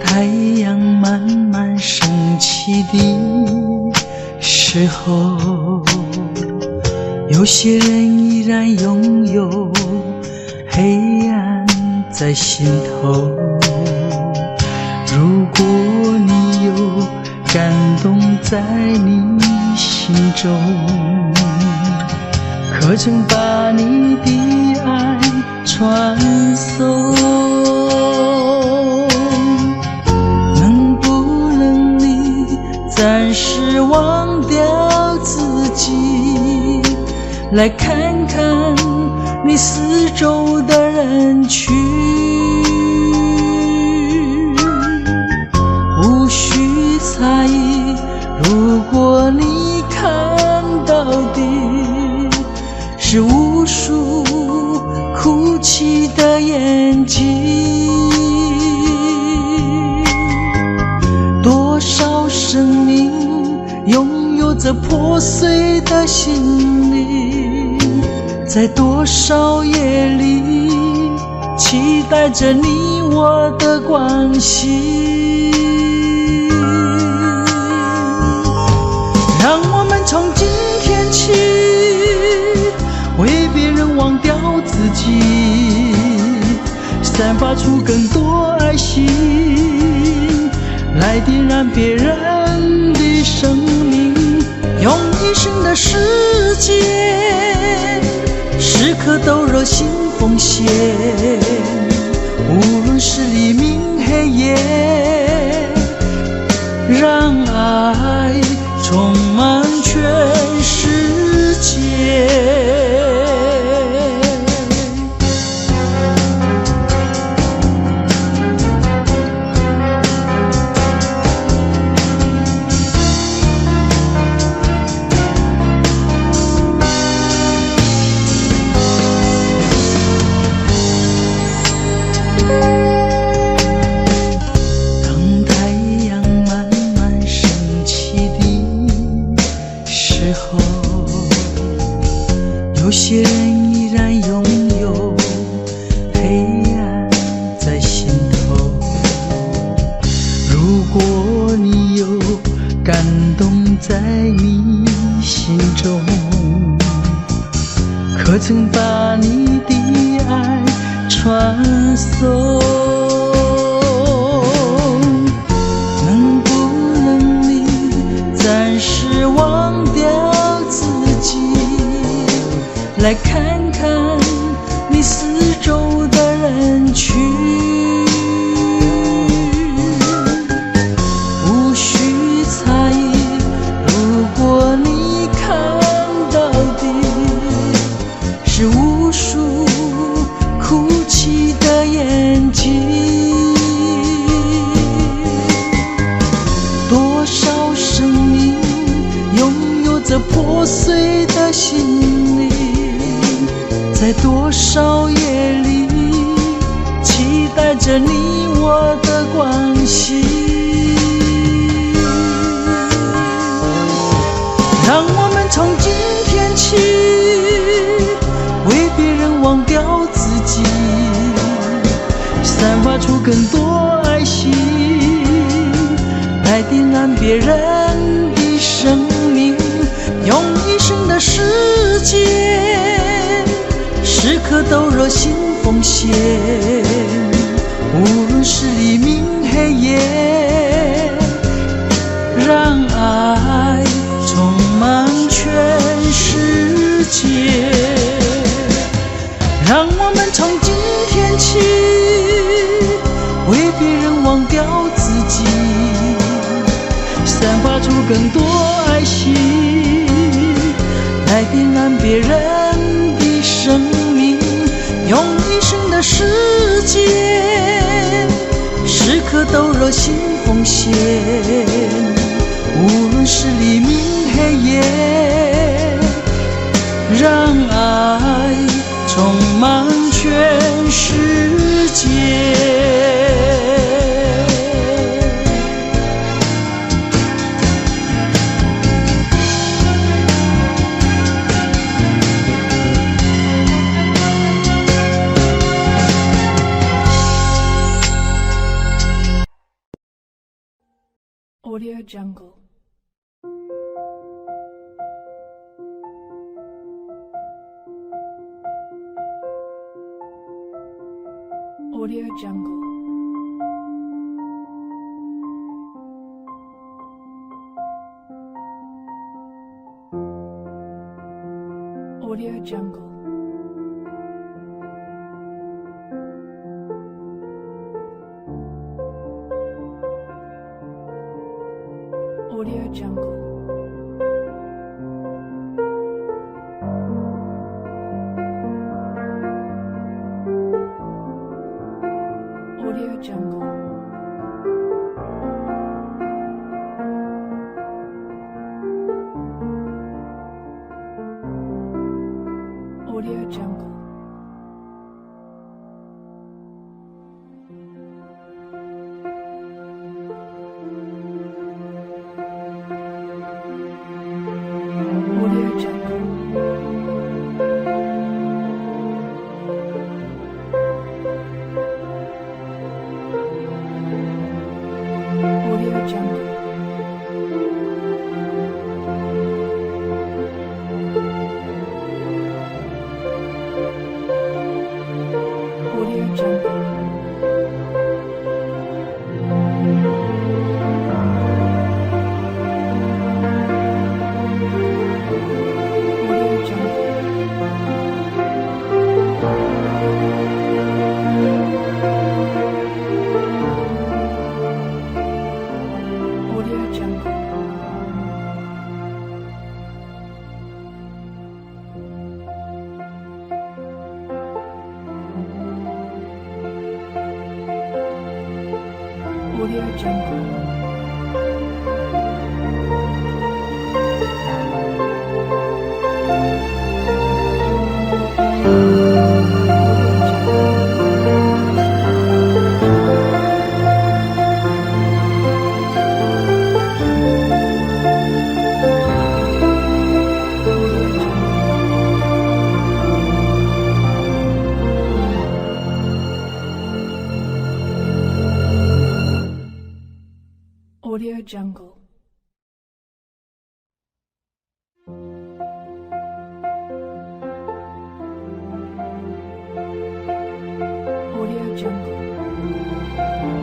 太阳慢慢升起的时候，有些人依然拥有黑暗在心头。如果你有感动在你心中，可曾把你的爱传送？能不能你暂时忘掉自己，来看看你四周的人群？无需猜疑，如果你看到的是无数哭泣的眼睛，多少生命拥有着破碎的心灵，在多少夜里期待着你我的关系。让我们从今天起为别人忘掉自己，散发出更多爱心，来点燃别人的生命，用一生的时间，时刻都热心奉献，无论是黎明黑夜，让爱充满全世界。当太阳慢慢升起的时候，有些人依然拥有黑暗在心头。如果你有感动在你心中，可曾把你的爱传送？能不能你暂时忘掉自己，来看看你四周的人群？无需猜疑，如果你看到的是无数哭泣的眼睛，多少生命拥有着破碎的心灵，在多少夜里期待着你我的关系。让我们从今天起为别人忘掉自己，散发出更多爱心，来点燃别人的生命，用一生的时间，时刻都热心奉献，无论是黎明黑夜，让爱充满全世界。让我们从今天起为别人忘掉自己，散发出更多爱心，来点燃别人的生命，用一生的时间，时刻都热心奉献，无论是黎明黑夜，让爱充满全世界。Audio Jungle. Audio Jungle. Audio Jungle. Audio Jungle. Audio Jungle. Audio Jungle. Audio Jungle. Audio Jungle. Audio Jungle. Audio Jungle. Audio Jungle. Audio Jungle. Audio Jungle. Audio Jungle.